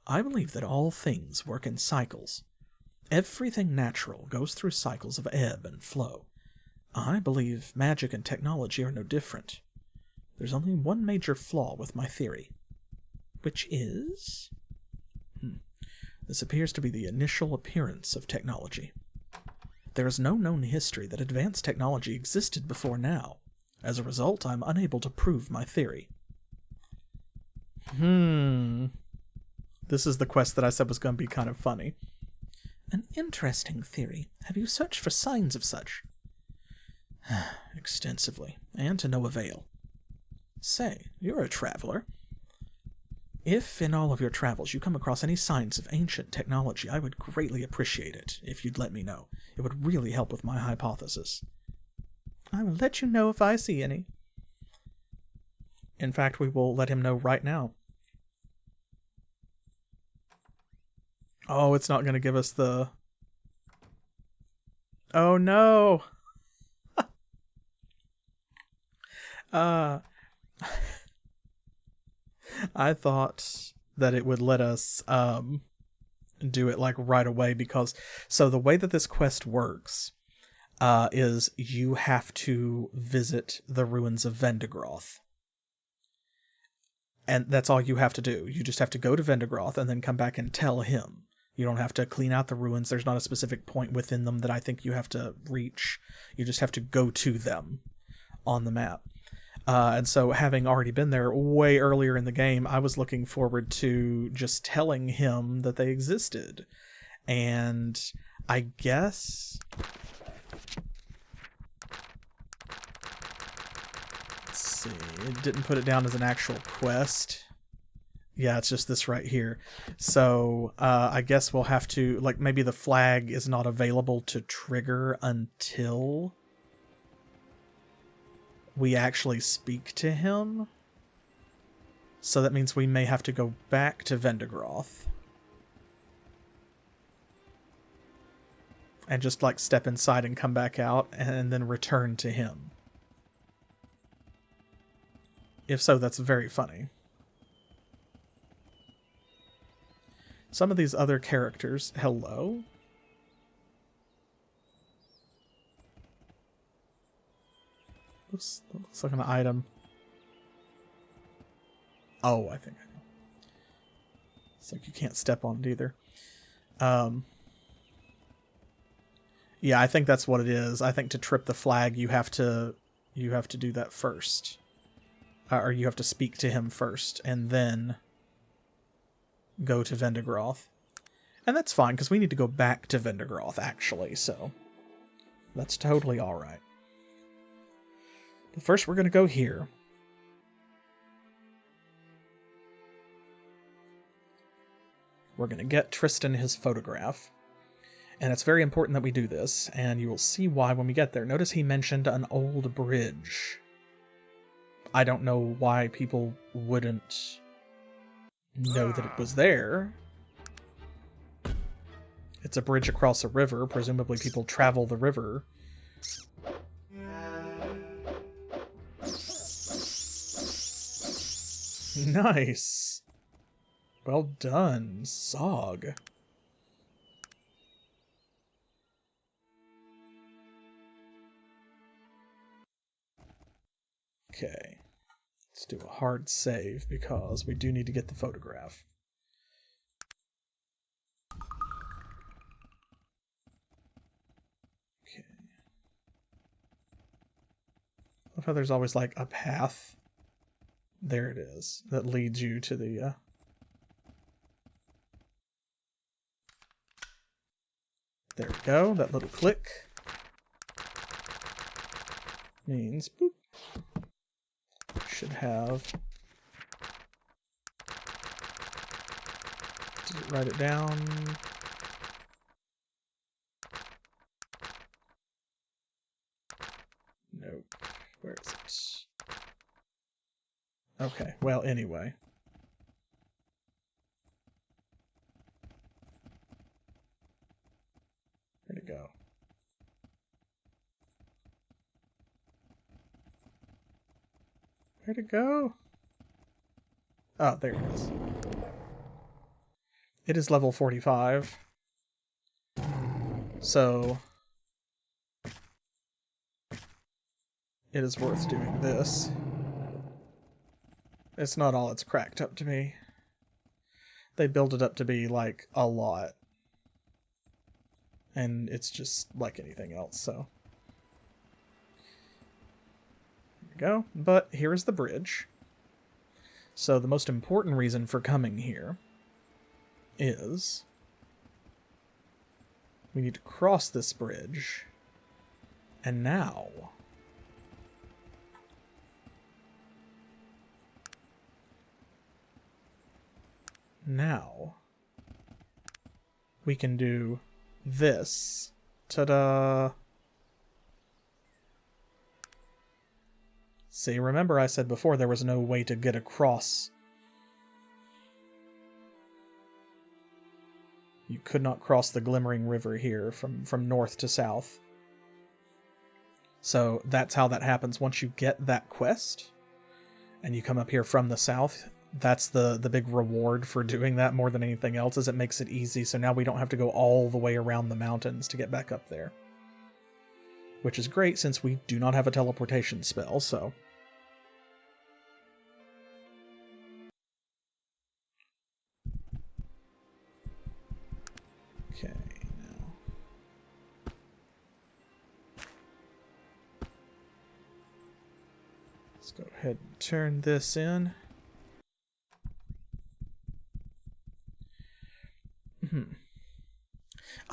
I believe that all things work in cycles. Everything natural goes through cycles of ebb and flow. I believe magic and technology are no different. There's only one major flaw with my theory. Which is? This appears to be the initial appearance of technology. There is no known history that advanced technology existed before now. As a result, I'm unable to prove my theory. This is the quest that I said was going to be kind of funny. An interesting theory. Have you searched for signs of such? Extensively, and to no avail. Say, you're a traveler. If in all of your travels you come across any signs of ancient technology, I would greatly appreciate it if you'd let me know. It would really help with my hypothesis. I will let you know if I see any. In fact, we will let him know right now. Oh, it's not going to give us the... Oh, no! I thought that it would let us do it like right away, because so the way that this quest works is you have to visit the ruins of Vendigroth. And that's all you have to do. You just have to go to Vendigroth and then come back and tell him. You don't have to clean out the ruins. There's not a specific point within them that I think you have to reach. You just have to go to them on the map. And so having already been there way earlier in the game, I was looking forward to just telling him that they existed. And I guess... Let's see, it didn't put it down as an actual quest. Yeah, it's just this right here. So I guess we'll have to, like, maybe the flag is not available to trigger until we actually speak to him. So that means we may have to go back to Vendigroth and just like step inside and come back out and then return to him. If so, that's very funny. Some of these other characters, hello? Looks like an item. Oh, I think I know. It's like you can't step on it either. Yeah, I think that's what it is. I think to trip the flag, you have to do that first. Or you have to speak to him first, and then go to Vendigroth. And that's fine, because we need to go back to Vendigroth, actually, so that's totally alright. But first, we're going to go here. We're going to get Tristan his photograph. And it's very important that we do this, and you will see why when we get there. Notice he mentioned an old bridge. I don't know why people wouldn't know that it was there. It's a bridge across a river. Presumably people travel the river. Nice. Well done, Zog. Okay. Let's do a hard save because we do need to get the photograph. Okay. I love how there's always like a path. There it is. That leads you to the... There we go. That little click means boop. should have... Did it write it down? Nope. Where is it? Okay, well, anyway. Where'd it go? Where'd it go? Oh, there it is. It is level 45. So it is worth doing this. It's not all it's cracked up to be. They build it up to be, like, a lot. And it's just like anything else, so. There we go. But here is the bridge. So the most important reason for coming here is we need to cross this bridge. And now we can do this. Ta-da! See, remember I said before there was no way to get across. You could not cross the Glimmering River here from north to south. So that's how that happens. Once you get that quest, and you come up here from the south, that's the big reward for doing that more than anything else, is it makes it easy, so now we don't have to go all the way around the mountains to get back up there. Which is great, since we do not have a teleportation spell, so... Okay, now... Let's go ahead and turn this in.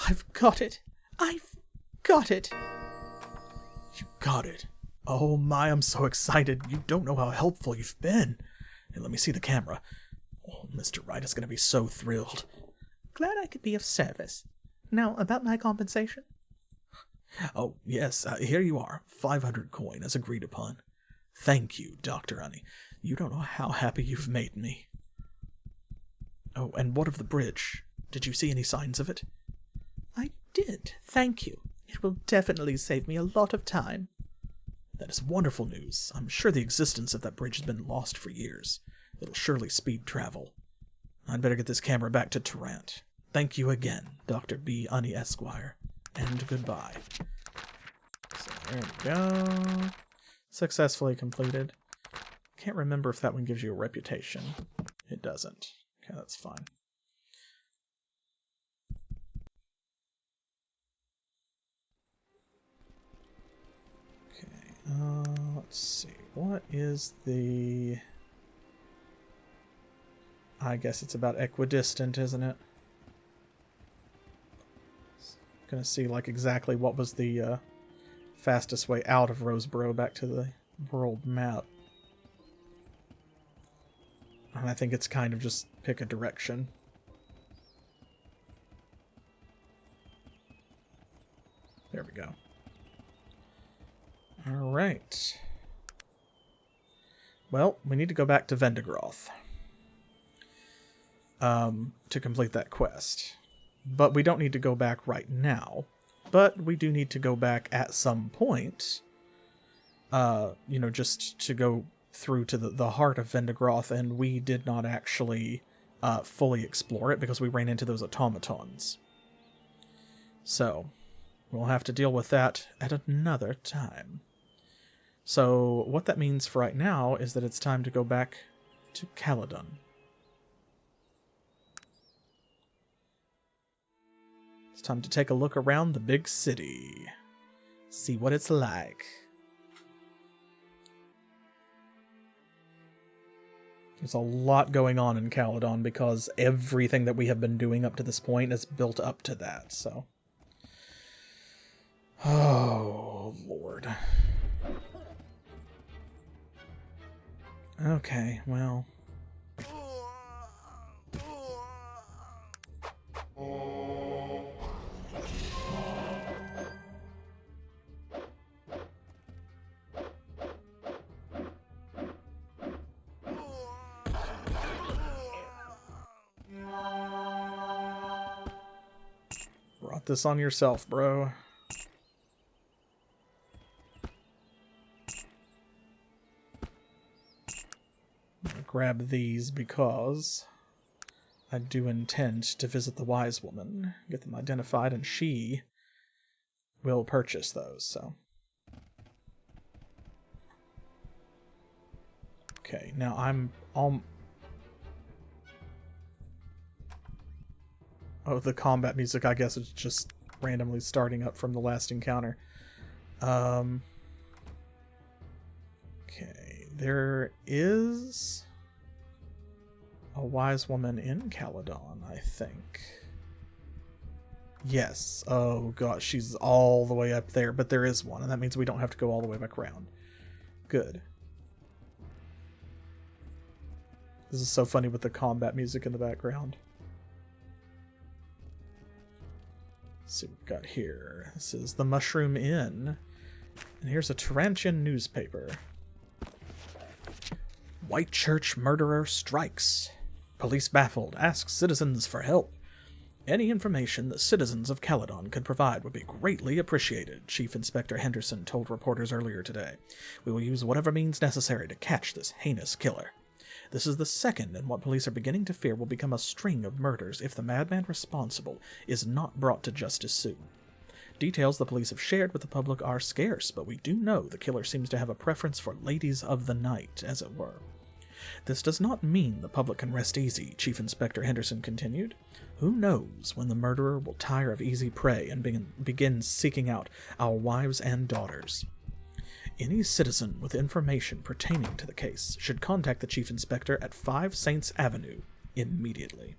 I've got it! I've got it! You got it. Oh my, I'm so excited. You don't know how helpful you've been. Hey, let me see the camera. Oh, Mr. Wright is going to be so thrilled. Glad I could be of service. Now, about my compensation? Oh, yes, here you are. 500 coin, as agreed upon. Thank you, Dr. Unni. You don't know how happy you've made me. Oh, and what of the bridge? Did you see any signs of it? I did, thank you. It will definitely save me a lot of time. That is wonderful news. I'm sure the existence of that bridge has been lost for years. It'll surely speed travel. I'd better get this camera back to Tarrant. Thank you again, Dr. B. Unni Esquire. And goodbye. So there we go. Successfully completed. Can't remember if that one gives you a reputation. It doesn't. Okay, that's fine. Let's see. What is the... I guess it's about equidistant, isn't it? Gonna see, like, exactly what was the fastest way out of Roseboro back to the world map. And I think it's kind of just pick a direction. There we go. Alright. Well, we need to go back to Vendigroth to complete that quest. But we don't need to go back right now. But we do need to go back at some point. You know, just to go through to the heart of Vendigroth, and we did not actually fully explore it because we ran into those automatons. So, we'll have to deal with that at another time. So, what that means for right now is that it's time to go back to Caladon. It's time to take a look around the big city. See what it's like. There's a lot going on in Caladon because everything that we have been doing up to this point is built up to that, so... Oh, Lord. Okay, well. Brought this on yourself, bro. Grab these because I do intend to visit the wise woman, get them identified, and she will purchase those, so. Okay, now I'm all... Oh, the combat music, I guess, is just randomly starting up from the last encounter. Okay, there is a wise woman in Caladon, I think. Yes. Oh, gosh, she's all the way up there, but there is one, and that means we don't have to go all the way back around. Good. This is so funny with the combat music in the background. Let's see what we've got here. This is the Mushroom Inn. And here's a Tarantian newspaper. White Church murderer strikes. Police baffled. Ask citizens for help. Any information that citizens of Caladon could provide would be greatly appreciated, Chief Inspector Henderson told reporters earlier today. We will use whatever means necessary to catch this heinous killer. This is the second in what police are beginning to fear will become a string of murders if the madman responsible is not brought to justice soon. Details the police have shared with the public are scarce, but we do know the killer seems to have a preference for ladies of the night, as it were. This does not mean the public can rest easy, Chief Inspector Henderson continued. Who knows when the murderer will tire of easy prey and begin seeking out our wives and daughters. Any citizen with information pertaining to the case should contact the Chief Inspector at 5 Saints Avenue immediately.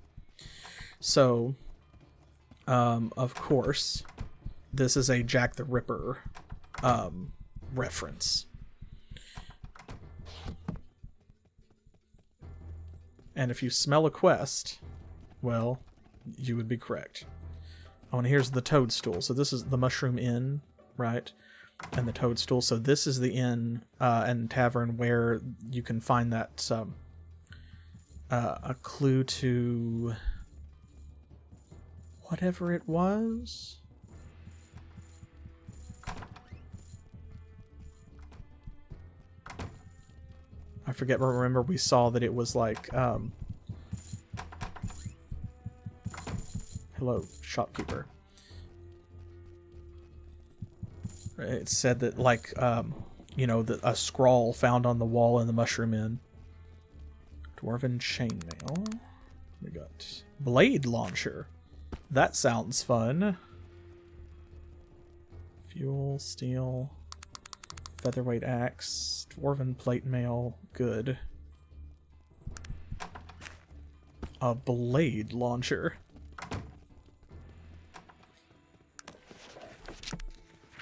So, of course, this is a Jack the Ripper reference. And if you smell a quest, well, you would be correct. Oh, and here's the Toadstool. So this is the Mushroom Inn, right? And the Toadstool. So this is the inn and tavern where you can find that a clue to whatever it was. I forget, but remember we saw that it was like, hello, shopkeeper. It said that, like, you know, a scrawl found on the wall in the Mushroom Inn. Dwarven chainmail. We got blade launcher. That sounds fun. Fuel, steel, featherweight axe, dwarven plate mail. Good. A blade launcher.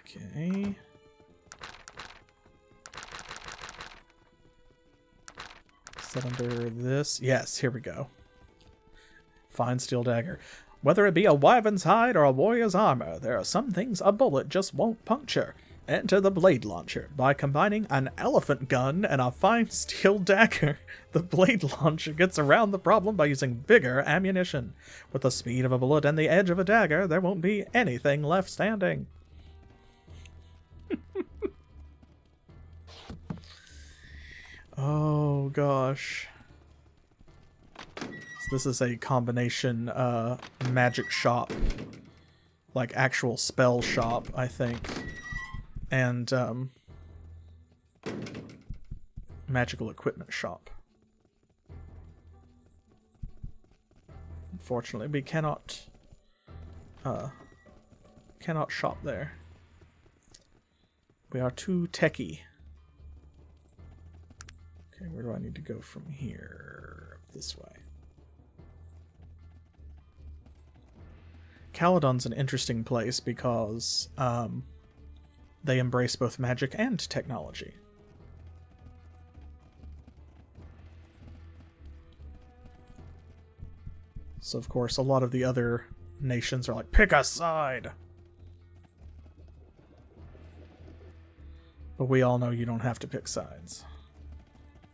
Okay. Set under this. Yes, here we go. Fine steel dagger. Whether it be a wyvern's hide or a warrior's armor, there are some things a bullet just won't puncture. Enter the blade launcher. By combining an elephant gun and a fine steel dagger, the blade launcher gets around the problem by using bigger ammunition. With the speed of a bullet and the edge of a dagger, there won't be anything left standing. Oh gosh. So this is a combination magic shop, like actual spell shop, I think, and magical equipment shop. Unfortunately, we cannot shop there. We are too techy. Okay, where do I need to go from here? This way. Caladon's an interesting place because they embrace both magic and technology. So, of course, a lot of the other nations are like, pick a side! But we all know you don't have to pick sides.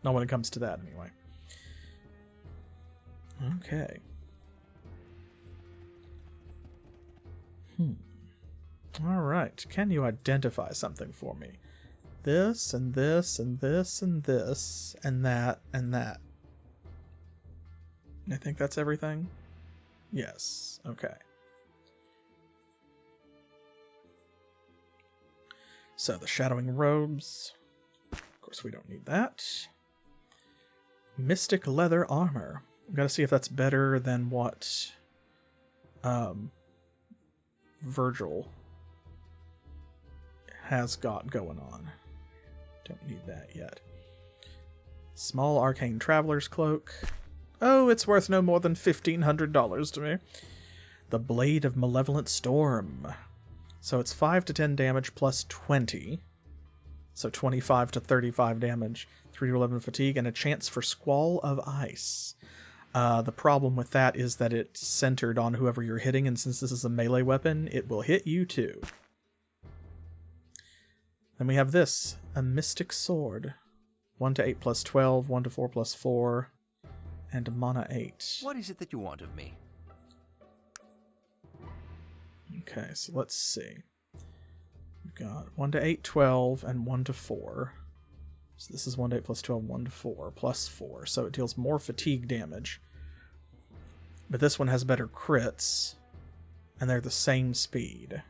Not when it comes to that, anyway. Okay. Alright, can you identify something for me? This, and this, and this, and this, and that, and that. I think that's everything? Yes, okay. So, the shadowing robes. Of course, we don't need that. Mystic leather armor. I've got to see if that's better than what Virgil has got going on. Don't need that yet. Small arcane traveler's cloak. Oh, it's worth no more than $1,500 to me. The Blade of Malevolent Storm. So it's 5 to 10 damage plus 20. So 25 to 35 damage, 3 to 11 fatigue, and a chance for Squall of Ice. The problem with that is that it's centered on whoever you're hitting, and since this is a melee weapon, it will hit you too. Then we have this, a Mystic Sword. 1 to 8 plus 12, 1 to 4 plus 4, and mana 8. What is it that you want of me? Okay, so let's see. We've got 1 to 8, 12, and 1 to 4. So this is 1 to 8 plus 12, 1 to 4, plus 4. So it deals more fatigue damage. But this one has better crits, and they're the same speed.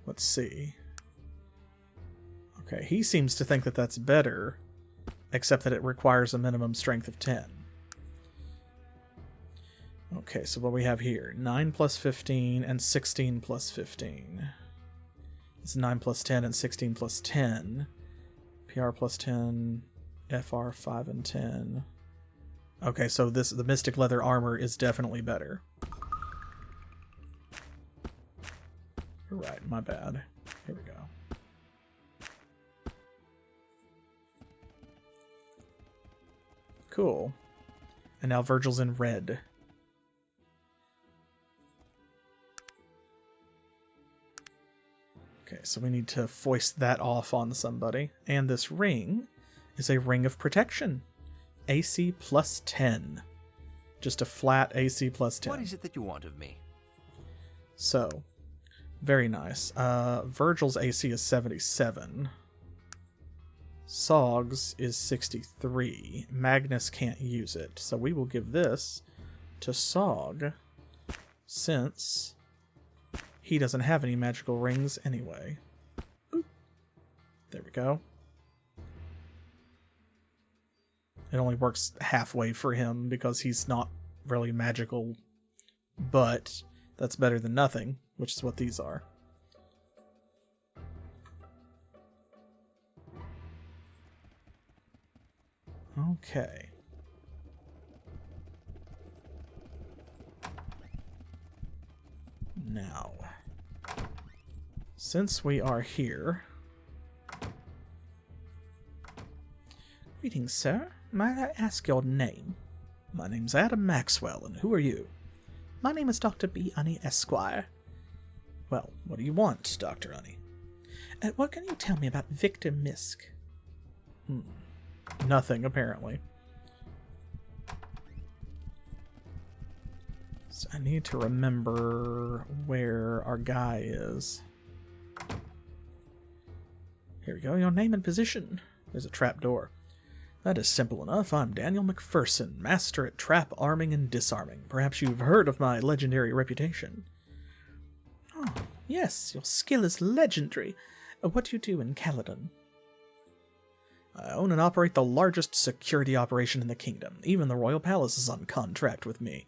Let's see. Okay, he seems to think that that's better, except that it requires a minimum strength of 10. Okay, so what we have here, 9 plus 15 and 16 plus 15. It's 9 plus 10 and 16 plus 10. PR plus 10, FR 5 and 10. Okay, so the Mystic Leather Armor is definitely better. You're right, my bad. Here we go. Cool. And now Virgil's in red. Okay, so we need to foist that off on somebody. And this ring is a ring of protection. AC plus 10. Just a flat AC plus 10. What is it that you want of me? So, very nice. Virgil's AC is 77. Sog's is 63. Magnus can't use it, so we will give this to Sog, since he doesn't have any magical rings anyway. Oop. There we go. It only works halfway for him because he's not really magical, but that's better than nothing, which is what these are. Okay. Now, since we are here... Greetings, sir. Might I ask your name? My name's Adam Maxwell, and who are you? My name is Dr. B. Unni, Esquire. Well, what do you want, Dr. Unni? What can you tell me about Victor Misk? Nothing, apparently. So I need to remember where our guy is. Here we go, your name and position. There's a trap door. That is simple enough. I'm Daniel McPherson, master at trap arming and disarming. Perhaps you've heard of my legendary reputation. Oh, yes, your skill is legendary. What do you do in Caladon? I own and operate the largest security operation in the kingdom. Even the royal palace is on contract with me.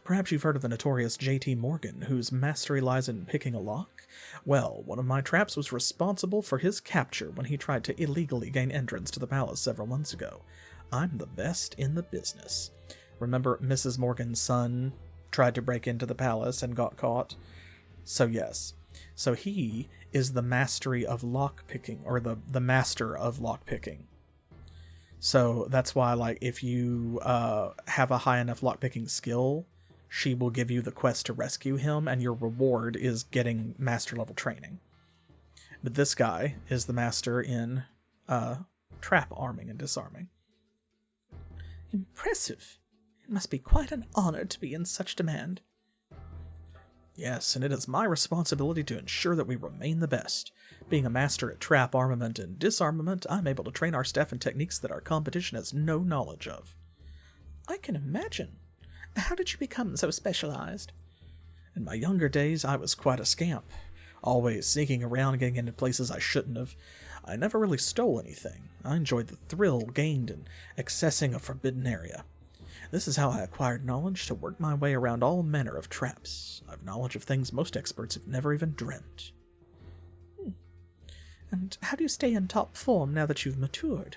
Perhaps you've heard of the notorious J.T. Morgan, whose mastery lies in picking a lock? Well, one of my traps was responsible for his capture when he tried to illegally gain entrance to the palace several months ago. I'm the best in the business. Remember Mrs. Morgan's son tried to break into the palace and got caught? So yes, So he is the mastery of lockpicking, or the master of lockpicking. So that's why, like, if you have a high enough lockpicking skill, she will give you the quest to rescue him, and your reward is getting master level training. But this guy is the master in trap arming and disarming. Impressive. It must be quite an honor to be in such demand. Yes, and it is my responsibility to ensure that we remain the best. Being a master at trap armament and disarmament, I'm able to train our staff in techniques that our competition has no knowledge of. I can imagine. How did you become so specialized? In my younger days, I was quite a scamp. Always sneaking around, getting into places I shouldn't have. I never really stole anything. I enjoyed the thrill gained in accessing a forbidden area. This is how I acquired knowledge to work my way around all manner of traps. I've knowledge of things most experts have never even dreamt. And how do you stay in top form now that you've matured?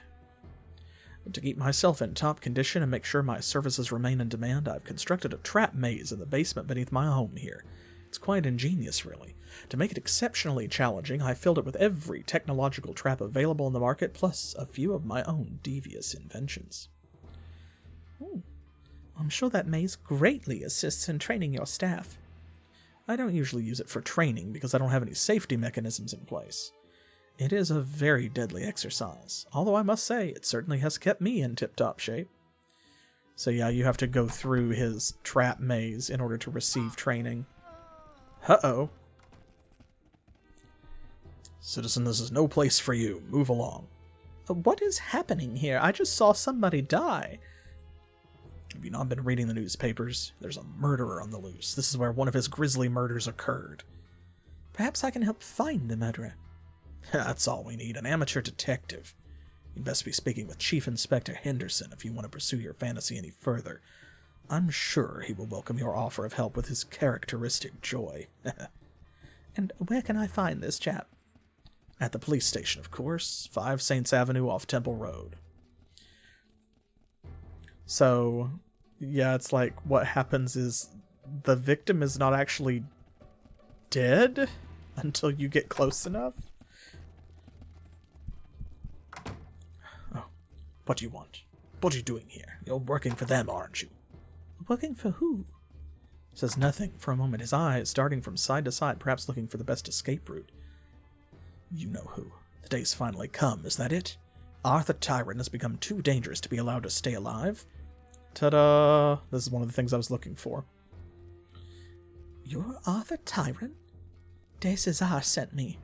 To keep myself in top condition and make sure my services remain in demand, I've constructed a trap maze in the basement beneath my home here. It's quite ingenious, really. To make it exceptionally challenging, I filled it with every technological trap available in the market, plus a few of my own devious inventions. I'm sure that maze greatly assists in training your staff. I don't usually use it for training because I don't have any safety mechanisms in place. It is a very deadly exercise, although I must say it certainly has kept me in tip-top shape. So yeah, you have to go through his trap maze in order to receive training. Uh-oh. Citizen, this is no place for you. Move along. What is happening here? I just saw somebody die. Have you not been reading the newspapers? There's a murderer on the loose. This is where one of his grisly murders occurred. Perhaps I can help find the murderer. That's all we need, an amateur detective. You'd best be speaking with Chief Inspector Henderson if you want to pursue your fantasy any further. I'm sure he will welcome your offer of help with his characteristic joy. And where can I find this chap? At the police station, of course. 5 Saints Avenue off Temple Road. So, yeah, it's like what happens is the victim is not actually dead until you get close enough. Oh, what do you want? What are you doing here? You're working for them, aren't you? Working for who? Says nothing for a moment, his eyes darting from side to side, perhaps looking for the best escape route. You know who. The day's finally come, is that it? Arthur Tyrant has become too dangerous to be allowed to stay alive. Ta-da! This is one of the things I was looking for. You're Arthur Tyrant? De Cesar sent me.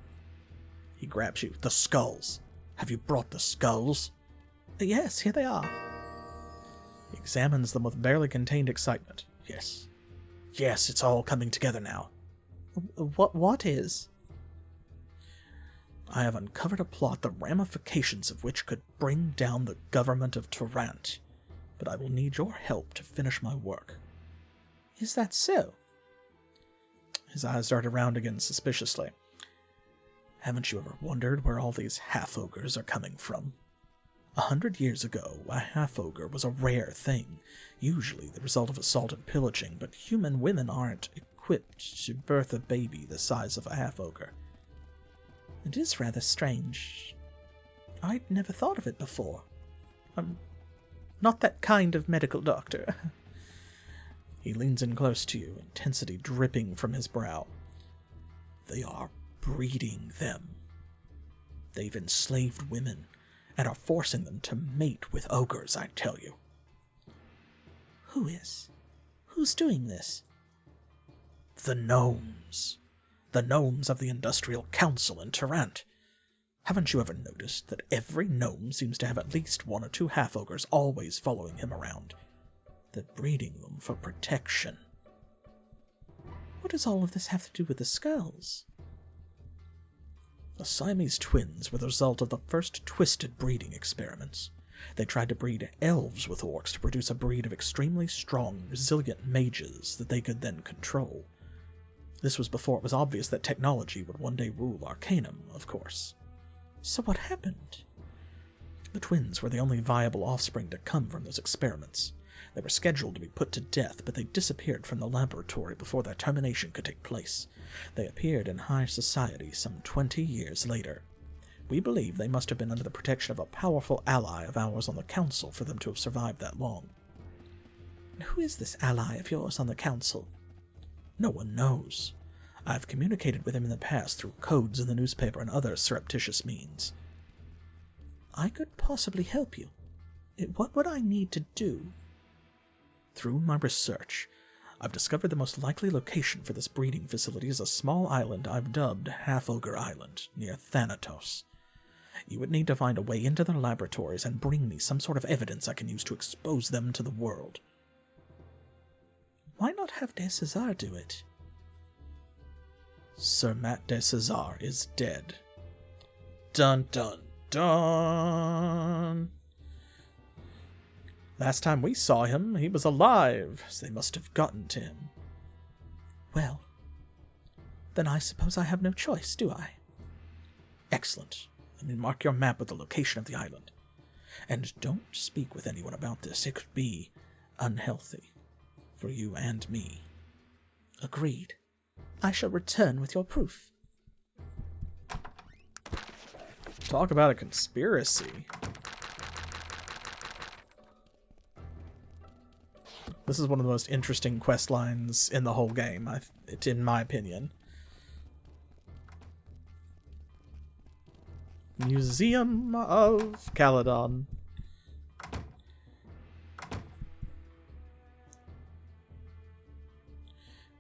He grabs you. The skulls. Have you brought the skulls? Yes, here they are. He examines them with barely contained excitement. Yes. Yes, it's all coming together now. What is? I have uncovered a plot the ramifications of which could bring down the government of Tarant, but I will need your help to finish my work. Is that so? His eyes dart around again suspiciously. Haven't you ever wondered where all these half-ogres are coming from? 100 years ago, a half-ogre was a rare thing, usually the result of assault and pillaging, but human women aren't equipped to birth a baby the size of a half-ogre. It is rather strange. I'd never thought of it before. I'm not that kind of medical doctor. He leans in close to you, intensity dripping from his brow. They are breeding them. They've enslaved women and are forcing them to mate with ogres, I tell you. Who is? Who's doing this? The gnomes. The gnomes of the Industrial Council in Tarant. Haven't you ever noticed that every gnome seems to have at least 1 or 2 half-ogres always following him around? They're breeding them for protection. What does all of this have to do with the skulls? The Siamese twins were the result of the first twisted breeding experiments. They tried to breed elves with orcs to produce a breed of extremely strong, resilient mages that they could then control. This was before it was obvious that technology would one day rule Arcanum, of course. So what happened? The twins were the only viable offspring to come from those experiments. They were scheduled to be put to death, but they disappeared from the laboratory before their termination could take place. They appeared in high society some 20 years later. We believe they must have been under the protection of a powerful ally of ours on the Council for them to have survived that long. And who is this ally of yours on the Council? No one knows. I've communicated with him in the past through codes in the newspaper and other surreptitious means. I could possibly help you. What would I need to do? Through my research, I've discovered the most likely location for this breeding facility is a small island I've dubbed Half-Ogre Island, near Thanatos. You would need to find a way into their laboratories and bring me some sort of evidence I can use to expose them to the world. Why not have de César do it? Sir Matt de César is dead. Dun dun dun! Last time we saw him, he was alive, so they must have gotten to him. Well, then I suppose I have no choice, do I? Excellent. Let me mark your map with the location of the island. And don't speak with anyone about this. It could be unhealthy for you and me. Agreed. I shall return with your proof. Talk about a conspiracy. This is one of the most interesting quest lines in the whole game, in my opinion. Museum of Caladon.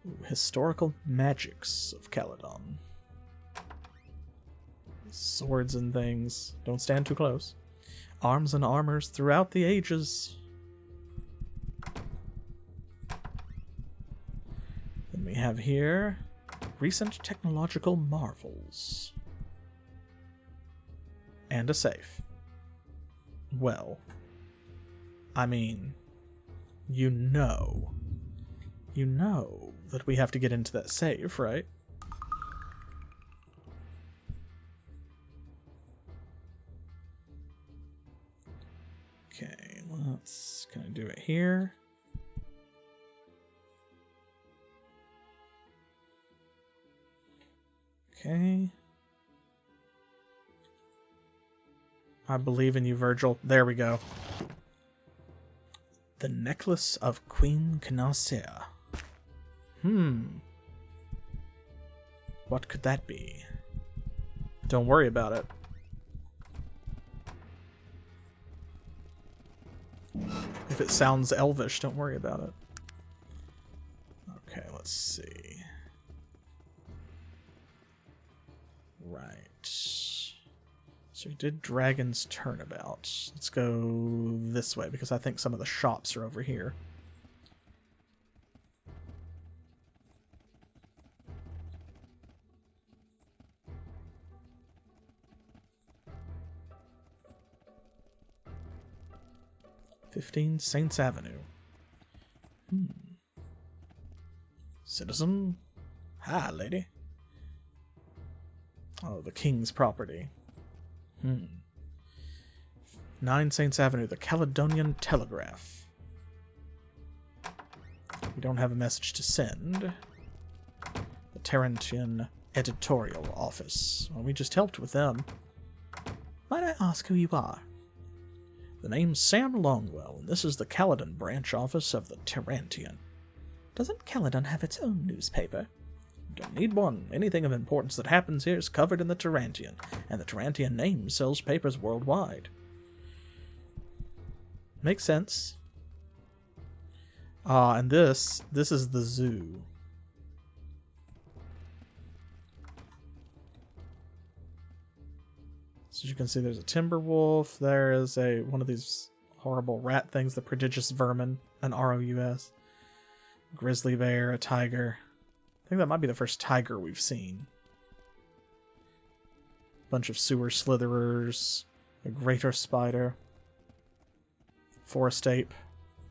Ooh, historical magics of Caladon. Swords and things. Don't stand too close. Arms and armors throughout the ages. Then we have here recent technological marvels. And a safe. Well, I mean, you know that we have to get into that safe, right? Okay, can I do it here? Okay. I believe in you, Virgil. There we go. The Necklace of Queen Canacea. What could that be? Don't worry about it. If it sounds elvish, don't worry about it. Okay, let's see. Right. So we did Dragon's Turnabout. Let's go this way, because I think some of the shops are over here. "15 Saints Avenue. Citizen? Hi, lady. Oh, the king's property. 9 Saints Avenue, the Caledonian Telegraph. We don't have a message to send. The Terrentian Editorial Office. Well, we just helped with them. Might I ask who you are? The name's Sam Longwell, and this is the Caladon branch office of the Terrantian. Doesn't Caladon have its own newspaper? Don't need one. Anything of importance that happens here is covered in the Terrantian, and the Terrantian name sells papers worldwide. Makes sense. And this is the zoo. So as you can see, there's a timber wolf. There is one of these horrible rat things, the prodigious vermin, an ROUS. Grizzly bear, a tiger. I think that might be the first tiger we've seen. Bunch of sewer slitherers, a greater spider, forest ape,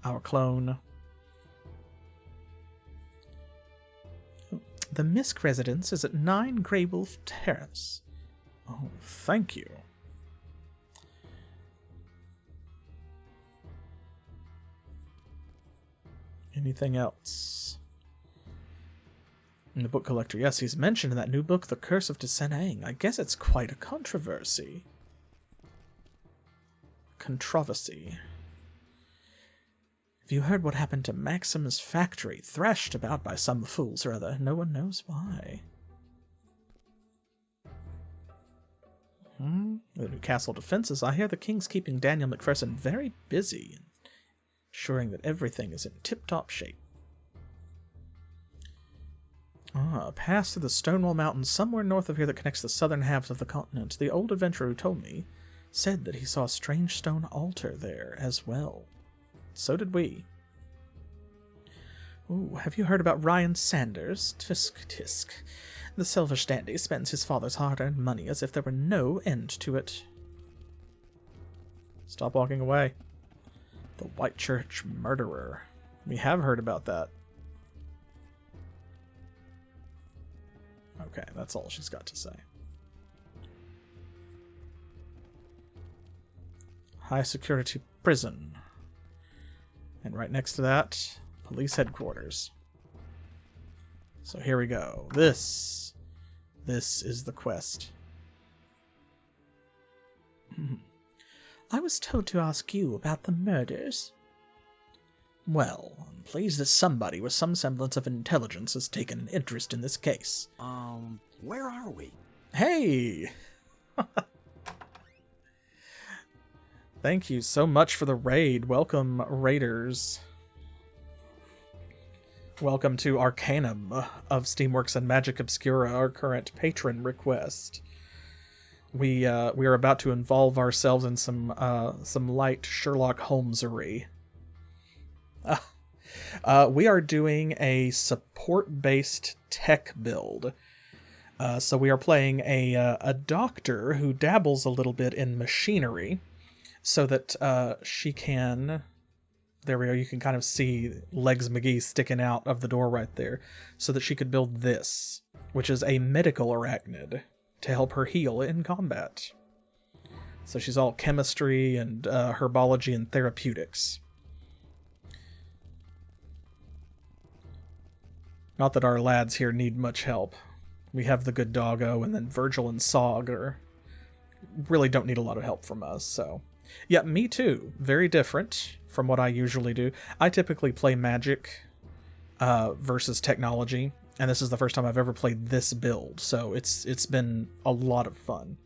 our clone. The Misk residence is at 9 Grey Wolf Terrace. Oh, thank you. Anything else? In the book collector, yes, he's mentioned in that new book, The Curse of Desenang. I guess it's quite a controversy. Controversy. Have you heard what happened to Maximus' factory, thrashed about by some fools or other? No one knows why. The new castle defenses. I hear the king's keeping Daniel McPherson very busy, ensuring that everything is in tip-top shape. A pass through the Stonewall Mountains somewhere north of here that connects the southern halves of the continent. The old adventurer who told me said that he saw a strange stone altar there as well. So did we. Ooh, have you heard about Ryan Sanders? Tisk, tisk. The selfish dandy spends his father's hard-earned money as if there were no end to it. Stop walking away. The White Church murderer. We have heard about that. Okay, that's all she's got to say. High security prison. And right next to that, police headquarters. So here we go. This is the quest. I was told to ask you about the murders. Well, I'm pleased that somebody with some semblance of intelligence has taken an interest in this case. Where are we? Hey! Thank you so much for the raid. Welcome, raiders. Welcome to Arcanum of Steamworks and Magic Obscura, our current patron request. We are about to involve ourselves in some light Sherlock Holmesery. We are doing a support-based tech build. So we are playing a doctor who dabbles a little bit in machinery, so that she can... There we go, you can kind of see Legs McGee sticking out of the door right there, so that she could build this, which is a medical arachnid, to help her heal in combat. So she's all chemistry and herbology and therapeutics. Not that our lads here need much help. We have the good doggo, and then Virgil and Sog really don't need a lot of help from us, so... Yeah, me too. Very different from what I usually do. I typically play Magic versus technology, and this is the first time I've ever played this build, so it's been a lot of fun.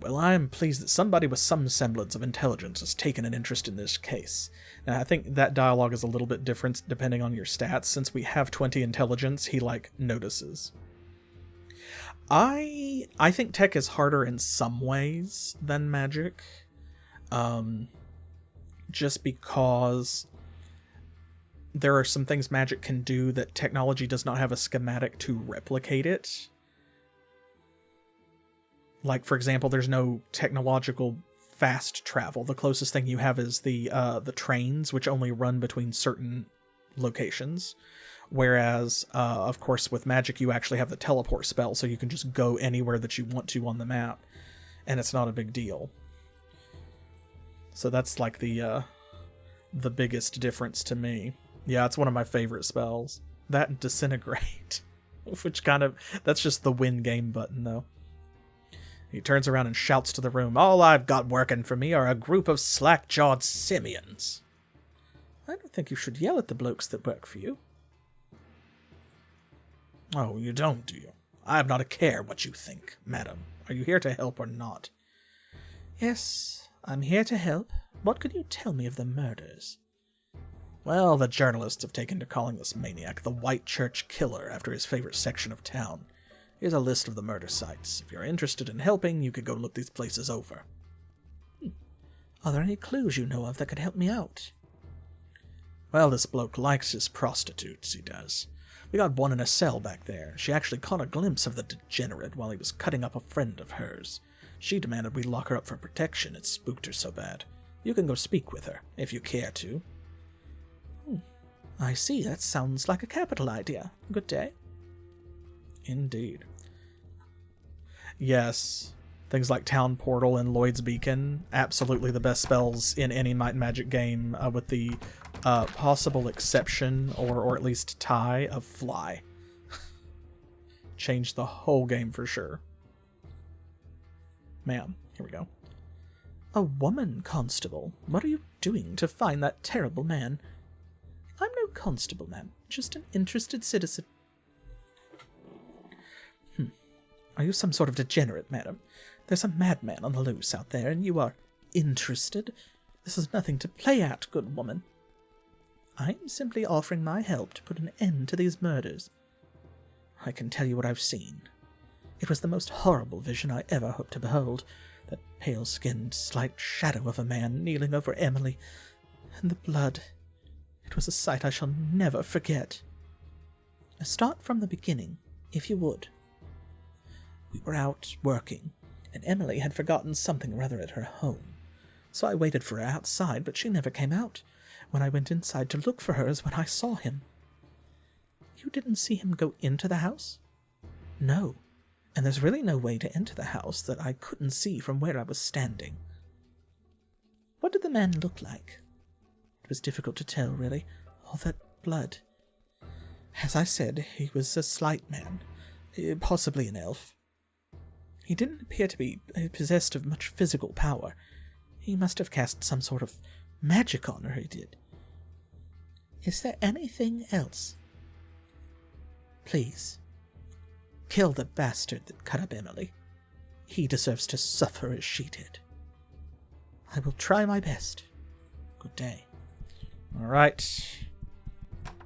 Well, I am pleased that somebody with some semblance of intelligence has taken an interest in this case. Now, I think that dialogue is a little bit different depending on your stats. Since we have 20 intelligence, he, notices. I think tech is harder in some ways than magic. Just because there are some things magic can do that technology does not have a schematic to replicate it. Like, for example, there's no technological fast travel. The closest thing you have is the trains, which only run between certain locations. Whereas, of course, with magic, you actually have the teleport spell, so you can just go anywhere that you want to on the map, and it's not a big deal. So that's like the biggest difference to me. Yeah, it's one of my favorite spells. That and Disintegrate, which that's just the win game button, though. He turns around and shouts to the room, "All I've got working for me are a group of slack-jawed simians." I don't think you should yell at the blokes that work for you. Oh, you don't, do you? I have not a care what you think, madam. Are you here to help or not? Yes, I'm here to help. What could you tell me of the murders? Well, the journalists have taken to calling this maniac the White Church Killer after his favorite section of town. Here's a list of the murder sites. If you're interested in helping, you could go look these places over. Are there any clues you know of that could help me out? Well, this bloke likes his prostitutes, he does. We got one in a cell back there. She actually caught a glimpse of the degenerate while he was cutting up a friend of hers. She demanded we lock her up for protection. It spooked her so bad. You can go speak with her, if you care to. I see. That sounds like a capital idea. Good day. Indeed. Yes. Things like Town Portal and Lloyd's Beacon, absolutely the best spells in any Might and Magic game, with the possible exception, or at least tie, of fly. Changed the whole game for sure. Ma'am, here we go. A woman constable? What are you doing to find that terrible man? I'm no constable, ma'am. Just an interested citizen. Are you some sort of degenerate, madam? There's a madman on the loose out there, and you are interested? This is nothing to play at, good woman. I'm simply offering my help to put an end to these murders. I can tell you what I've seen. It was the most horrible vision I ever hoped to behold. That pale-skinned, slight shadow of a man kneeling over Emily. And the blood. It was a sight I shall never forget. Start from the beginning, if you would. We were out working, and Emily had forgotten something or other at her home. So I waited for her outside, but she never came out. When I went inside to look for her is when I saw him. You didn't see him go into the house? No, and there's really no way to enter the house that I couldn't see from where I was standing. What did the man look like? It was difficult to tell, really. All that blood. As I said, he was a slight man, possibly an elf. He didn't appear to be possessed of much physical power. He must have cast some sort of magic on her, he did. Is there anything else? Please, kill the bastard that cut up Emily. He deserves to suffer as she did. I will try my best. Good day. All right.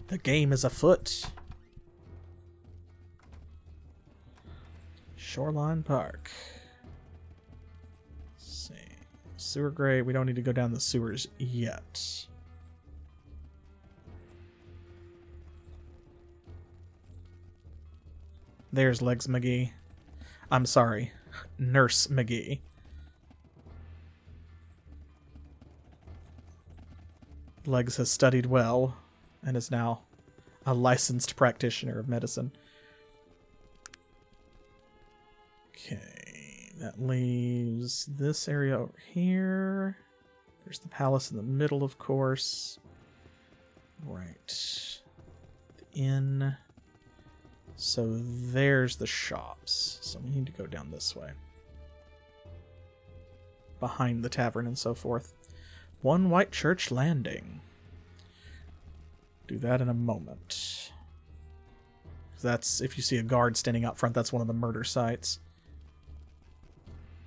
The game is afoot. Shoreline Park. Let's see. Sewer grate. We don't need to go down the sewers yet. There's Legs McGee. I'm sorry. Nurse McGee. Legs has studied well and is now a licensed practitioner of medicine. Okay, that leaves this area over here. There's the palace in the middle, of course. Right. The inn. So there's the shops. So we need to go down this way. Behind the tavern and so forth. One White Church Landing. Do that in a moment. That's, if you see a guard standing out front, that's one of the murder sites.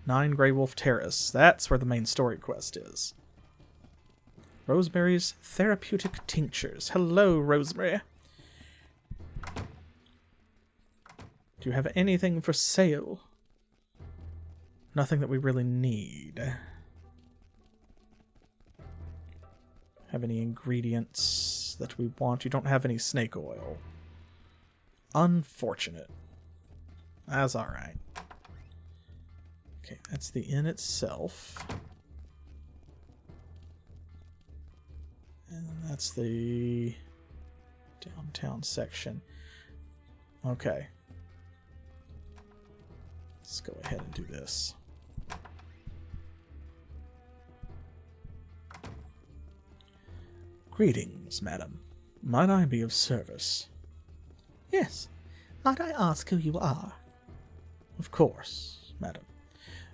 9 Grey Wolf Terrace. That's where the main story quest is. Rosemary's Therapeutic Tinctures. Hello, Rosemary. Do you have anything for sale? Nothing that we really need. Have any ingredients that we want? You don't have any snake oil. Unfortunate. That's alright. Okay, that's the inn itself. And that's the downtown section. Okay. Let's go ahead and do this. Greetings, madam. Might I be of service? Yes. Might I ask who you are? Of course, madam.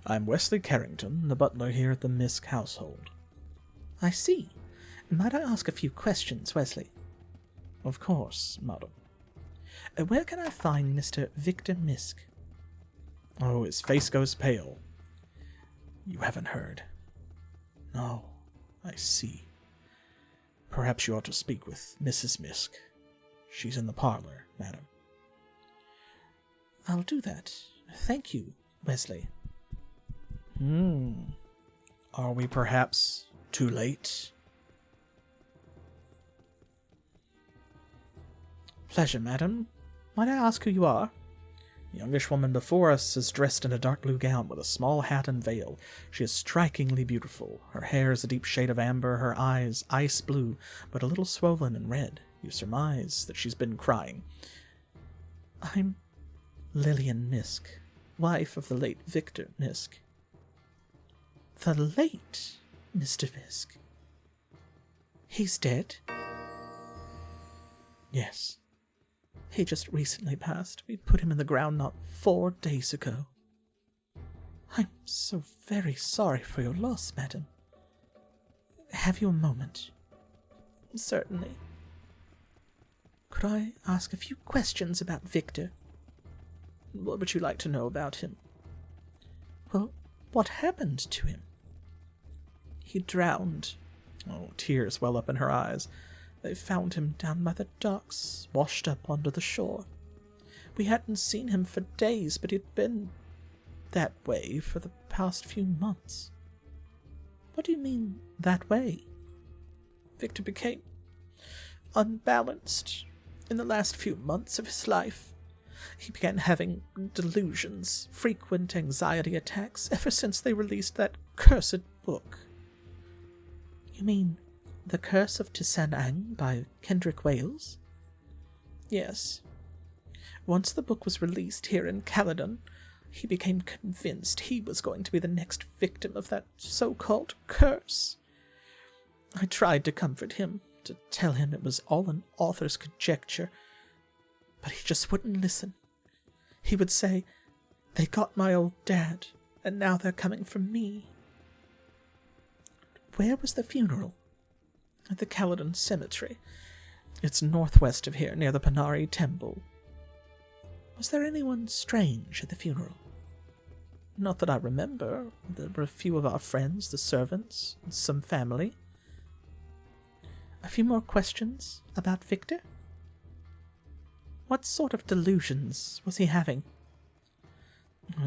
I'm Wesley Carrington, the butler here at the Misk household. I see. Might I ask a few questions, Wesley? Of course, madam. Where can I find Mr. Victor Misk? Oh, his face goes pale. You haven't heard. No, I see. Perhaps you ought to speak with Mrs. Misk. She's in the parlor, madam. I'll do that. Thank you, Wesley. Are we perhaps too late? Pleasure, madam. Might I ask who you are? The youngish woman before us is dressed in a dark blue gown with a small hat and veil. She is strikingly beautiful. Her hair is a deep shade of amber, her eyes ice blue, but a little swollen and red. You surmise that she's been crying. I'm Lillian Misk, wife of the late Victor Misk. The late Mr. Misk? He's dead? Yes. He just recently passed. We put him in the ground not 4 days ago. I'm so very sorry for your loss, madam. Have you a moment? Certainly. Could I ask a few questions about Victor? What would you like to know about him? Well, what happened to him? He drowned. Oh, tears well up in her eyes. They found him down by the docks, washed up onto the shore. We hadn't seen him for days, but he'd been that way for the past few months. What do you mean, that way? Victor became unbalanced in the last few months of his life. He began having delusions, frequent anxiety attacks, ever since they released that cursed book. You mean The Curse of Tisanang by Kendrick Wales? Yes. Once the book was released here in Caladon, he became convinced he was going to be the next victim of that so-called curse. I tried to comfort him, to tell him it was all an author's conjecture, but he just wouldn't listen. He would say, "They got my old dad, and now they're coming for me." Where was the funeral? At the Caladon Cemetery. It's northwest of here, near the Panari Temple. Was there anyone strange at the funeral? Not that I remember. There were a few of our friends, the servants, and some family. A few more questions about Victor? What sort of delusions was he having?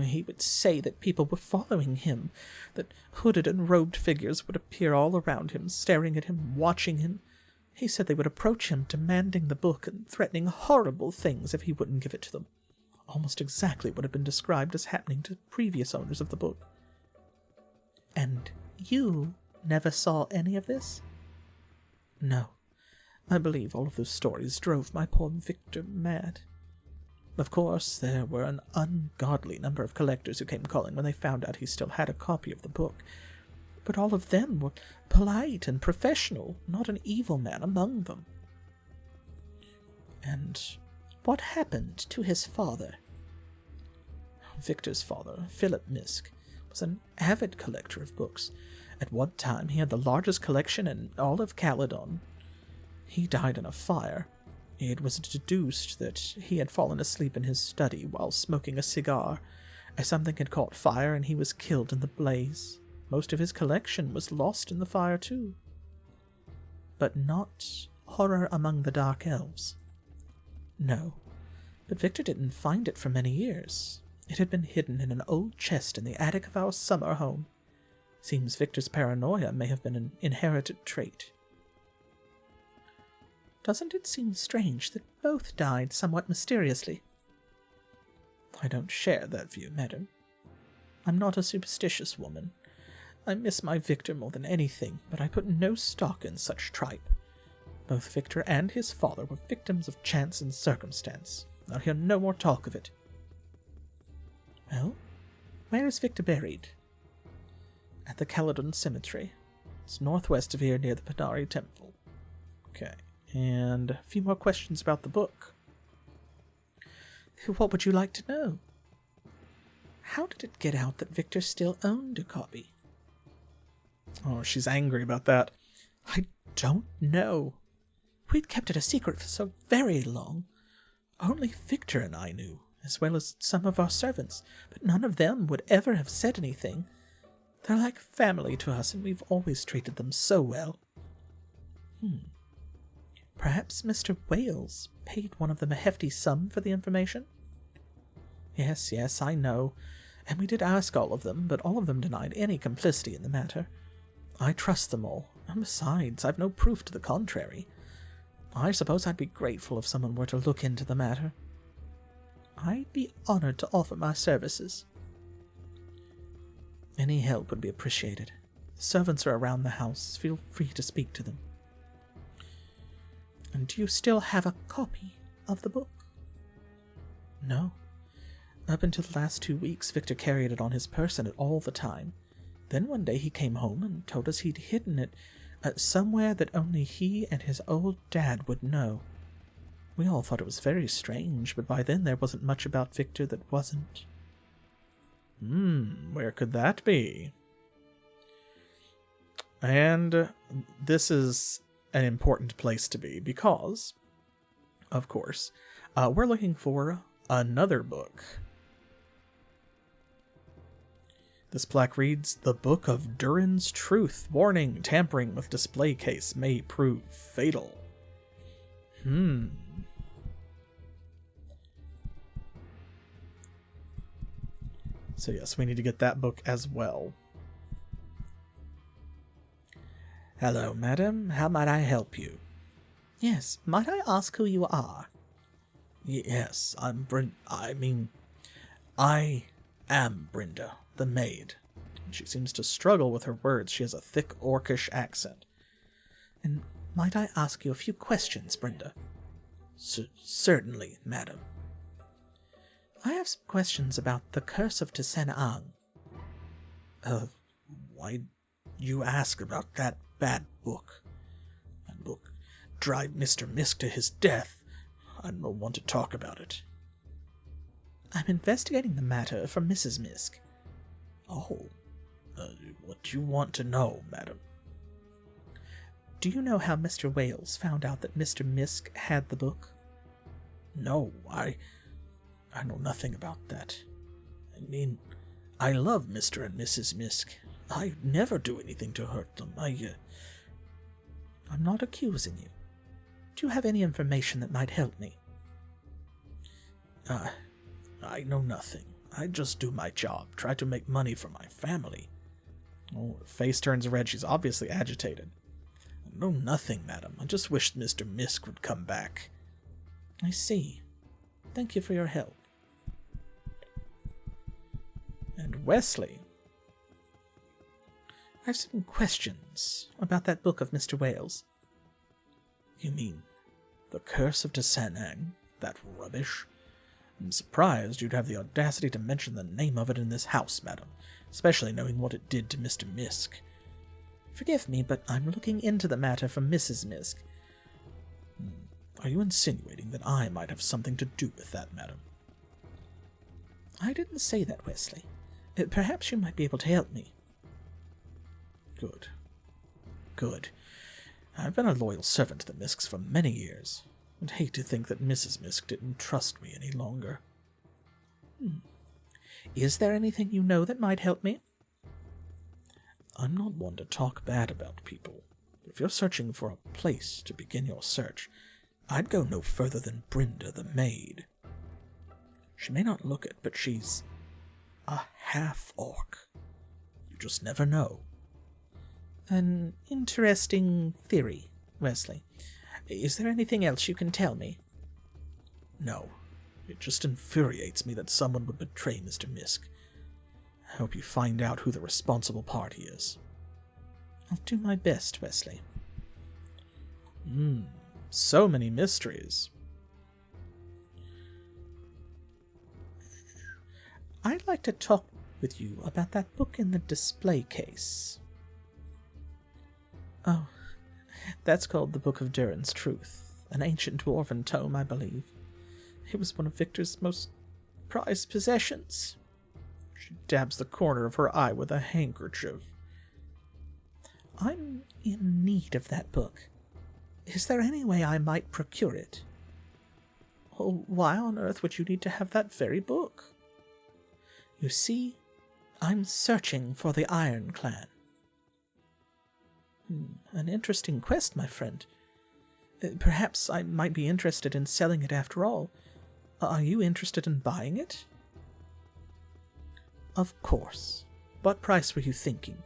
He would say that people were following him, that hooded and robed figures would appear all around him, staring at him, watching him. He said they would approach him, demanding the book and threatening horrible things if he wouldn't give it to them. Almost exactly what had been described as happening to previous owners of the book. And you never saw any of this? No. I believe all of those stories drove my poor Victor mad. Of course, there were an ungodly number of collectors who came calling when they found out he still had a copy of the book. But all of them were polite and professional, not an evil man among them. And what happened to his father? Victor's father, Philip Misk, was an avid collector of books. At one time, he had the largest collection in all of Caladon. He died in a fire. It was deduced that he had fallen asleep in his study while smoking a cigar, as something had caught fire and he was killed in the blaze. Most of his collection was lost in the fire too. But not horror among the dark elves. No, but Victor didn't find it for many years. It had been hidden in an old chest in the attic of our summer home. Seems Victor's paranoia may have been an inherited trait. Doesn't it seem strange that both died somewhat mysteriously? I don't share that view, madam. I'm not a superstitious woman. I miss my Victor more than anything, but I put no stock in such tripe. Both Victor and his father were victims of chance and circumstance. I'll hear no more talk of it. Well, where is Victor buried? At the Caladon Cemetery. It's northwest of here near the Panari Temple. Okay, and a few more questions about the book. What would you like to know? How did it get out that Victor still owned a copy? Oh, she's angry about that. I don't know. We'd kept it a secret for so very long. Only Victor and I knew, as well as some of our servants, but none of them would ever have said anything. They're like family to us, and we've always treated them so well. Perhaps Mr. Wales paid one of them a hefty sum for the information? Yes, I know. And we did ask all of them, but all of them denied any complicity in the matter. I trust them all, and besides, I've no proof to the contrary. I suppose I'd be grateful if someone were to look into the matter. I'd be honored to offer my services. Any help would be appreciated. The servants are around the house. Feel free to speak to them. And do you still have a copy of the book? No. Up until the last 2 weeks, Victor carried it on his person all the time. Then one day he came home and told us he'd hidden it Somewhere that only he and his old dad would know. We all thought it was very strange, but by then there wasn't much about Victor that wasn't. Where could that be? And this is an important place to be because, of course, we're looking for another book. This plaque reads, "The Book of Durin's Truth. Warning, tampering with display case may prove fatal." So yes, we need to get that book as well. "Hello, madam. How might I help you?" "Yes, might I ask who you are?" "Yes, I am Brenda, the maid." She seems to struggle with her words. She has a thick orcish accent. "And might I ask you a few questions, Brenda?" Certainly, madam." "I have some questions about the Curse of Tisen'ang." Why you ask about that bad book? That book drive Mr. Misk to his death. I don't want to talk about it." "I'm investigating the matter for Mrs. Misk." "Oh, what do you want to know, madam?" "Do you know how Mr. Wales found out that Mr. Misk had the book?" "No, I know nothing about that. I love Mr. and Mrs. Misk. I never do anything to hurt them. I'm not accusing you. Do you have any information that might help me?" I know nothing. I just do my job, try to make money for my family." Oh, her face turns red. She's obviously agitated. "I know nothing, madam. I just wish Mr. Misk would come back." "I see. Thank you for your help." And Wesley, "I have some questions about that book of Mr. Wales." "You mean the Curse of Tisen'ang? That rubbish? I'm surprised you'd have the audacity to mention the name of it in this house, madam, especially knowing what it did to Mr. Misk." "Forgive me, but I'm looking into the matter for Mrs. Misk." "Are you insinuating that I might have something to do with that, madam?" "I didn't say that, Wesley. Perhaps you might be able to help me." Good. I've been a loyal servant to the Misks for many years. I'd hate to think that Mrs. Misk didn't trust me any longer." "Is there anything you know that might help me?" "I'm not one to talk bad about people. If you're searching for a place to begin your search, I'd go no further than Brenda the maid. She may not look it, but she's a half-orc. You just never know." "An interesting theory, Wesley. Is there anything else you can tell me?" "No. It just infuriates me that someone would betray Mr. Misk. I hope you find out who the responsible party is." "I'll do my best, Wesley." So many mysteries. "I'd like to talk with you about that book in the display case." "Oh, that's called the Book of Durin's Truth, an ancient dwarven tome, I believe. It was one of Victor's most prized possessions." She dabs the corner of her eye with a handkerchief. "I'm in need of that book. Is there any way I might procure it?" "Oh, why on earth would you need to have that very book?" "You see, I'm searching for the Iron Clan." "An interesting quest, my friend. Perhaps I might be interested in selling it after all. Are you interested in buying it?" "Of course. What price were you thinking?"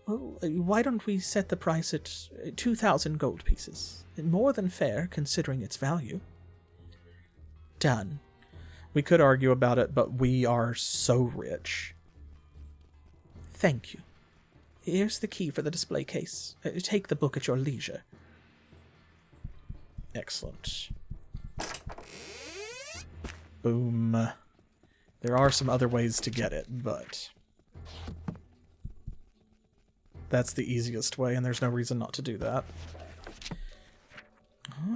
"Well, why don't we set the price at 2,000 gold pieces? More than fair, considering its value." "Done." We could argue about it, but we are so rich. "Thank you. Here's the key for the display case. Take the book at your leisure." Excellent. Boom. There are some other ways to get it, but... That's the easiest way, and there's no reason not to do that.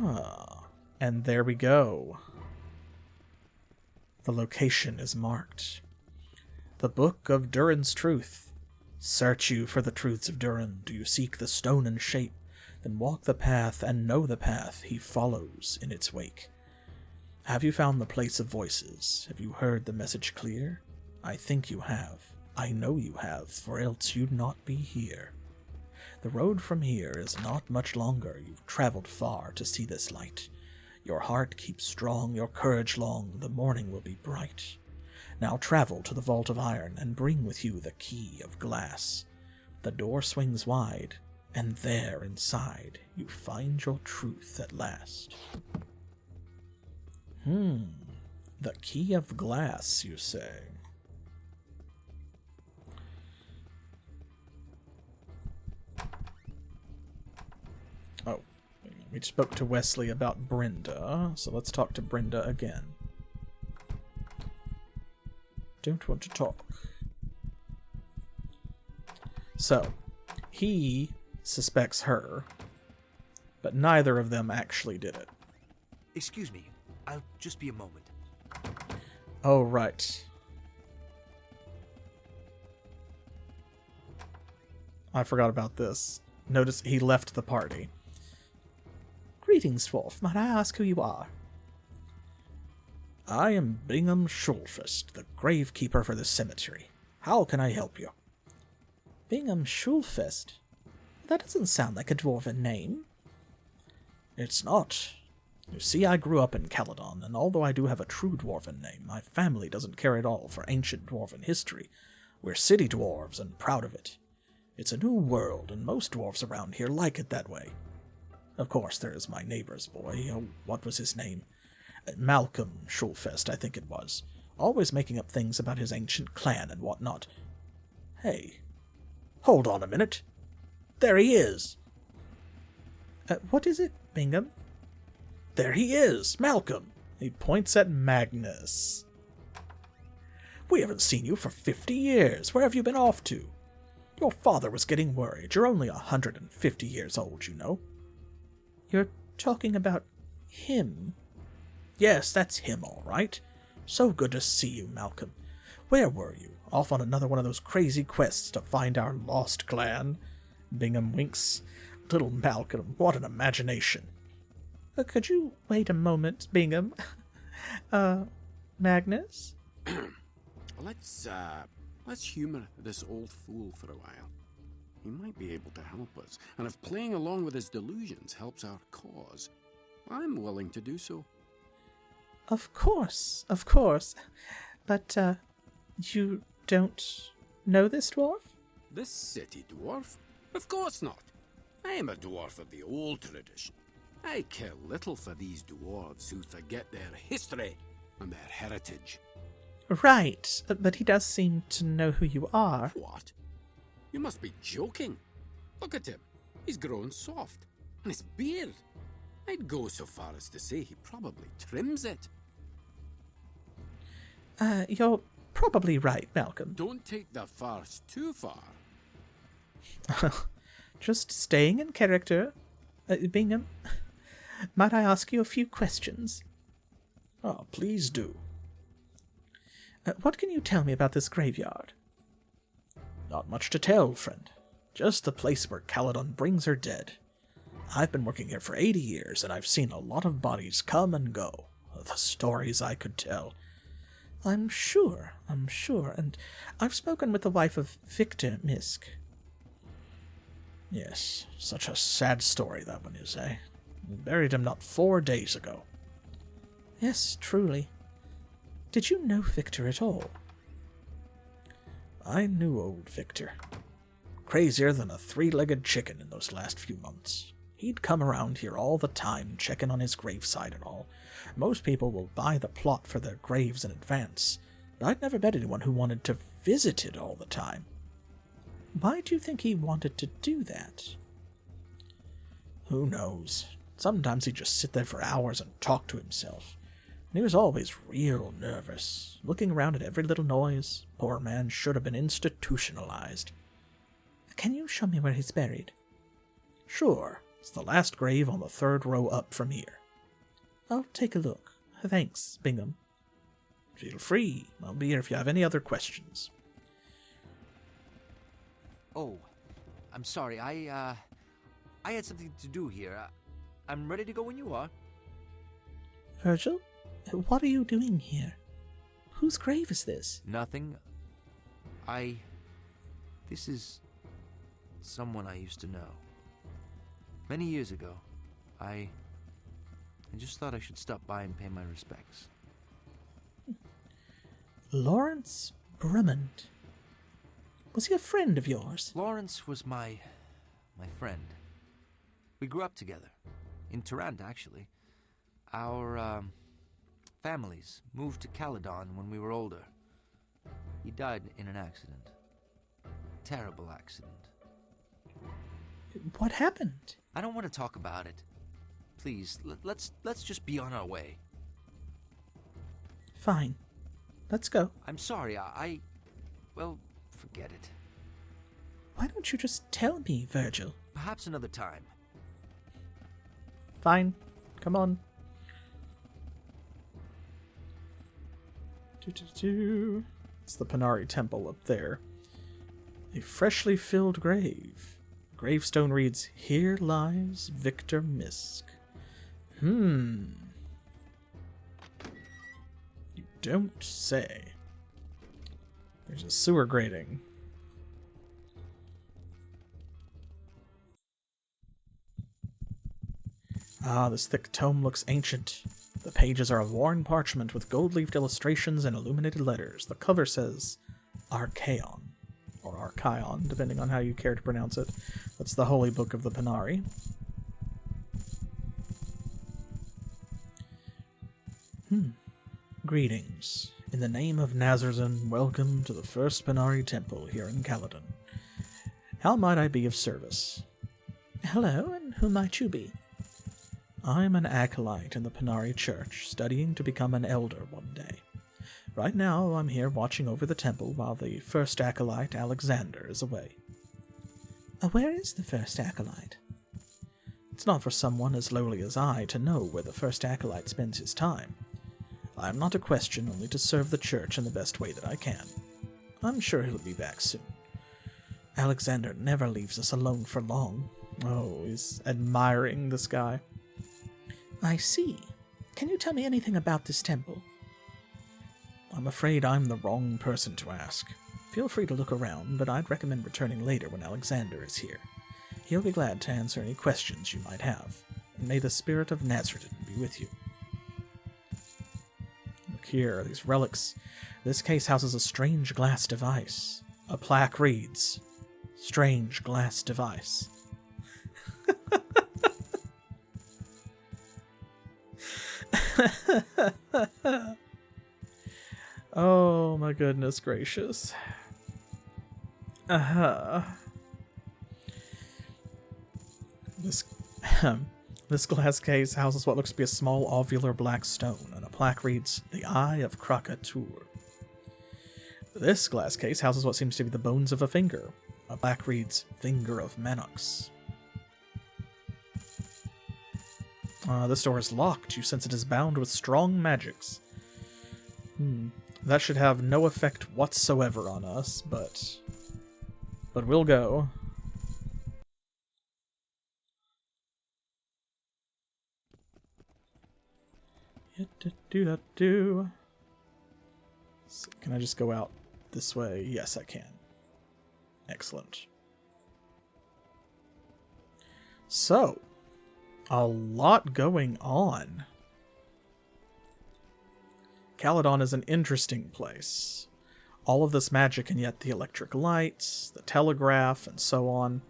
Ah, and there we go. The location is marked. The Book of Durin's Truth. Search you for the truths of Durin. Do you seek the stone and shape? Then walk the path and know the path he follows in its wake. Have you found the place of voices? Have you heard the message clear? I think you have. I know you have, for else you'd not be here. The road from here is not much longer. You've traveled far to see this light. Your heart keeps strong, your courage long. The morning will be bright. Now travel to the vault of iron and bring with you the key of glass. The door swings wide, and there inside you find your truth at last. The key of glass, you say? Oh, we spoke to Wesley about Brenda, so let's talk to Brenda again. Don't want to talk. So, he suspects her, but neither of them actually did it. Excuse me, I'll just be a moment. Oh, right. I forgot about this. Notice he left the party. Greetings, dwarf. Might I ask who you are? I am Bingham Schulfist, the gravekeeper for the cemetery. How can I help you? Bingham Schulfist? That doesn't sound like a dwarven name. It's not. You see, I grew up in Caladon, and although I do have a true dwarven name, my family doesn't care at all for ancient dwarven history. We're city dwarves, and proud of it. It's a new world, and most dwarves around here like it that way. Of course, there is my neighbor's boy. Oh, what was his name? Malcolm Schulfest, I think it was. Always making up things about his ancient clan and whatnot. Hey, hold on a minute. There he is. What is it, Bingham? There he is, Malcolm. He points at Magnus. We haven't seen you for 50 years. Where have you been off to? Your father was getting worried. You're only 150 years old, you know. You're talking about him? Yes, that's him, all right. So good to see you, Malcolm. Where were you? Off on another one of those crazy quests to find our lost clan? Bingham winks. Little Malcolm, what an imagination. Could you wait a moment, Bingham? Magnus? Let's humor this old fool for a while. He might be able to help us, and if playing along with his delusions helps our cause, I'm willing to do so. Of course. But, you don't know this dwarf? This city dwarf? Of course not. I am a dwarf of the old tradition. I care little for these dwarves who forget their history and their heritage. Right, but he does seem to know who you are. What? You must be joking. Look at him. He's grown soft. And his beard. I'd go so far as to say he probably trims it. You're probably right, Malcolm. Don't take the farce too far. Just staying in character. Bingham, might I ask you a few questions? Oh, please do. What can you tell me about this graveyard? Not much to tell, friend. Just the place where Caladon brings her dead. I've been working here for 80 years, and I've seen a lot of bodies come and go. The stories I could tell. I'm sure, and I've spoken with the wife of Victor Misk. Yes, such a sad story that one is, eh? We buried him not 4 days ago. Yes, truly. Did you know Victor at all? I knew old Victor. Crazier than a 3-legged chicken in those last few months. He'd come around here all the time, checking on his graveside and all. Most people will buy the plot for their graves in advance, but I'd never met anyone who wanted to visit it all the time. Why do you think he wanted to do that? Who knows? Sometimes he'd just sit there for hours and talk to himself. And he was always real nervous, looking around at every little noise. Poor man should have been institutionalized. Can you show me where he's buried? Sure. It's the last grave on the third row up from here. I'll take a look. Thanks, Bingham. Feel free. I'll be here if you have any other questions. Oh, I'm sorry. I had something to do here. I'm ready to go when you are. Virgil, what are you doing here? Whose grave is this? Nothing. This is someone I used to know. Many years ago. I just thought I should stop by and pay my respects. Lawrence Brummond. Was he a friend of yours? Lawrence was my friend. We grew up together. In Tarant, actually. Our families moved to Caladon when we were older. He died in an accident. Terrible accident. What happened? I don't want to talk about it. Please, let's just be on our way. Fine. Let's go. I'm sorry, well, forget it. Why don't you just tell me, Virgil? Perhaps another time. Fine. Come on. It's the Panari Temple up there. A freshly filled grave. Gravestone reads, "Here lies Victor Misk." You don't say. There's a sewer grating. Ah, this thick tome looks ancient. The pages are of worn parchment with gold-leafed illustrations and illuminated letters. The cover says Archaon, or Archaon, depending on how you care to pronounce it. That's the holy book of the Panari. Greetings. In the name of Nazarzen, welcome to the first Panari temple here in Caladon. How might I be of service? Hello, and who might you be? I'm an acolyte in the Panari Church, studying to become an elder one day. Right now, I'm here watching over the temple while the first acolyte, Alexander, is away. Where is the first acolyte? It's not for someone as lowly as I to know where the first acolyte spends his time. I am not a question, only to serve the church in the best way that I can. I'm sure he'll be back soon. Alexander never leaves us alone for long. Oh, he's admiring this guy. I see. Can you tell me anything about this temple? I'm afraid I'm the wrong person to ask. Feel free to look around, but I'd recommend returning later when Alexander is here. He'll be glad to answer any questions you might have. And may the spirit of Nazareth be with you. Look here, these relics. This case houses a strange glass device. A plaque reads, "Strange glass device." Oh my goodness gracious. This glass case houses what looks to be a small ovular black stone, and a plaque reads, "The Eye of Krakatour." This glass case houses what seems to be the bones of a finger. A plaque reads, "Finger of Manox." This door is locked. You sense it is bound with strong magics. That should have no effect whatsoever on us, but we'll go. Can I just go out this way? Yes, I can. Excellent. So, a lot going on. Caladon is an interesting place. All of this magic and yet the electric lights, the telegraph, and so on.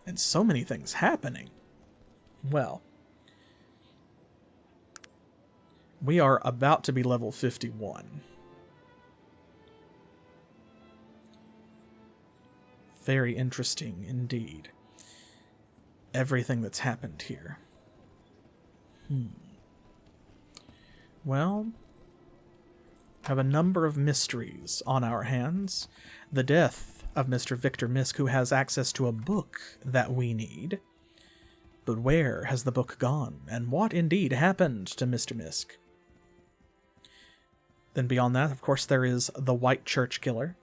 And so many things happening. Well, we are about to be level 51. Very interesting indeed. Everything that's happened here. Well, have a number of mysteries on our hands. The death of Mr. Victor Misk, who has access to a book that we need. But where has the book gone, and what indeed happened to Mr. Misk? Then beyond that, of course, there is the White Church Killer,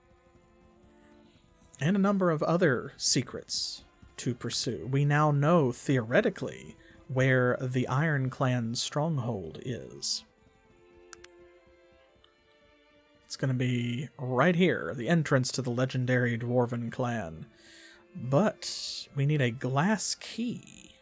and a number of other secrets to pursue. We now know, theoretically, where the Iron Clan's stronghold is. It's going to be right here, the entrance to the legendary Dwarven clan. But we need a glass key.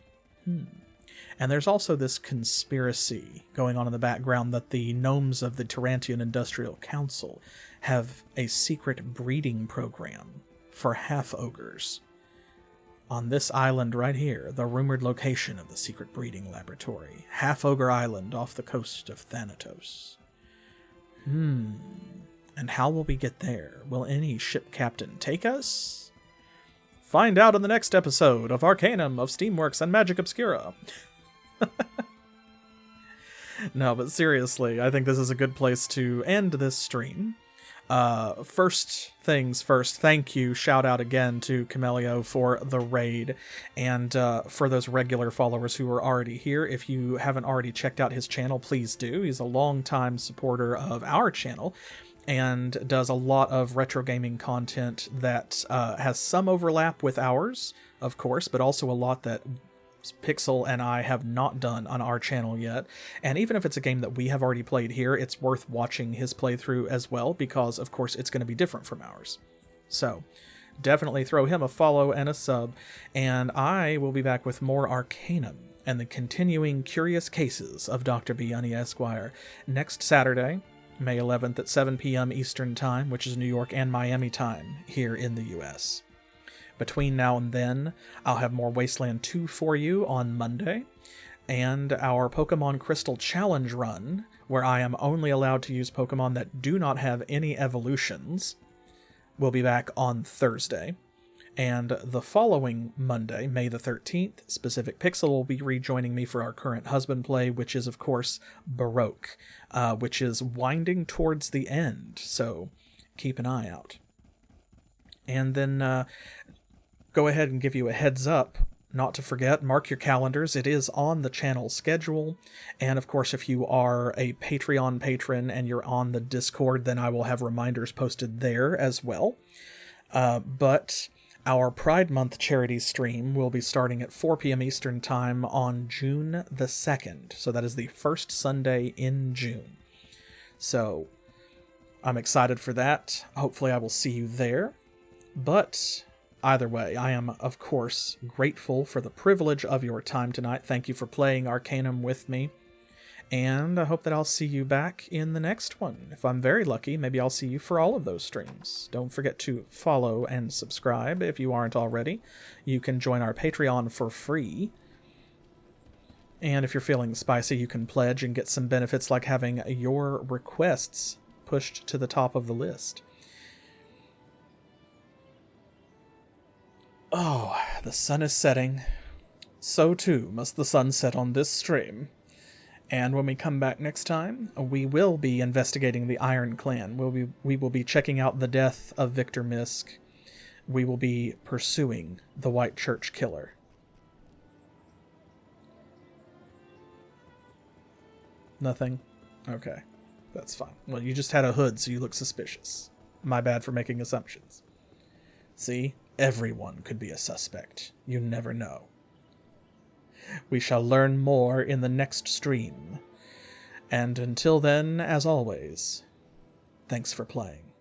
And there's also this conspiracy going on in the background that the gnomes of the Tarantian Industrial Council have a secret breeding program for half-ogres on this island right here, the rumored location of the secret breeding laboratory. Half-Ogre Island off the coast of Thanatos. And how will we get there? Will any ship captain take us? Find out in the next episode of Arcanum of Steamworks and Magic Obscura. No, but seriously, I think this is a good place to end this stream. First things first, thank you, shout out again to Camelio for the raid, and for those regular followers who are already here. If you haven't already checked out his channel, please do. He's a longtime supporter of our channel, and does a lot of retro gaming content that has some overlap with ours, of course, but also a lot that Pixel and I have not done on our channel yet. And even if it's a game that we have already played here, it's worth watching his playthrough as well, because of course it's going to be different from ours. So definitely throw him a follow and a sub, and I will be back with more Arcanum and the continuing curious cases of Dr. B. Unni Esquire next Saturday, May 11th at 7 p.m. Eastern Time, which is New York and Miami time here in the US. Between now and then, I'll have more Wasteland 2 for you on Monday, and our Pokemon Crystal Challenge run, where I am only allowed to use Pokemon that do not have any evolutions, will be back on Thursday. And the following Monday, May the 13th, Specific Pixel will be rejoining me for our current husband play, which is, of course, Baroque, which is winding towards the end, so keep an eye out. And then go ahead and give you a heads up, not to forget, mark your calendars, it is on the channel schedule, and of course if you are a Patreon patron and you're on the Discord, then I will have reminders posted there as well. But our Pride Month charity stream will be starting at 4 p.m. Eastern Time on June the 2nd, so that is the first Sunday in June. So I'm excited for that. Hopefully I will see you there. But either way, I am, of course, grateful for the privilege of your time tonight. Thank you for playing Arcanum with me. And I hope that I'll see you back in the next one. If I'm very lucky, maybe I'll see you for all of those streams. Don't forget to follow and subscribe if you aren't already. You can join our Patreon for free. And if you're feeling spicy, you can pledge and get some benefits like having your requests pushed to the top of the list. Oh, the sun is setting. So too must the sun set on this stream. And when we come back next time, we will be investigating the Iron Clan. We will be checking out the death of Victor Misk. We will be pursuing the White Church Killer. Nothing? Okay, that's fine. Well, you just had a hood, so you look suspicious. My bad for making assumptions. See? Everyone could be a suspect. You never know. We shall learn more in the next stream. And until then, as always, thanks for playing.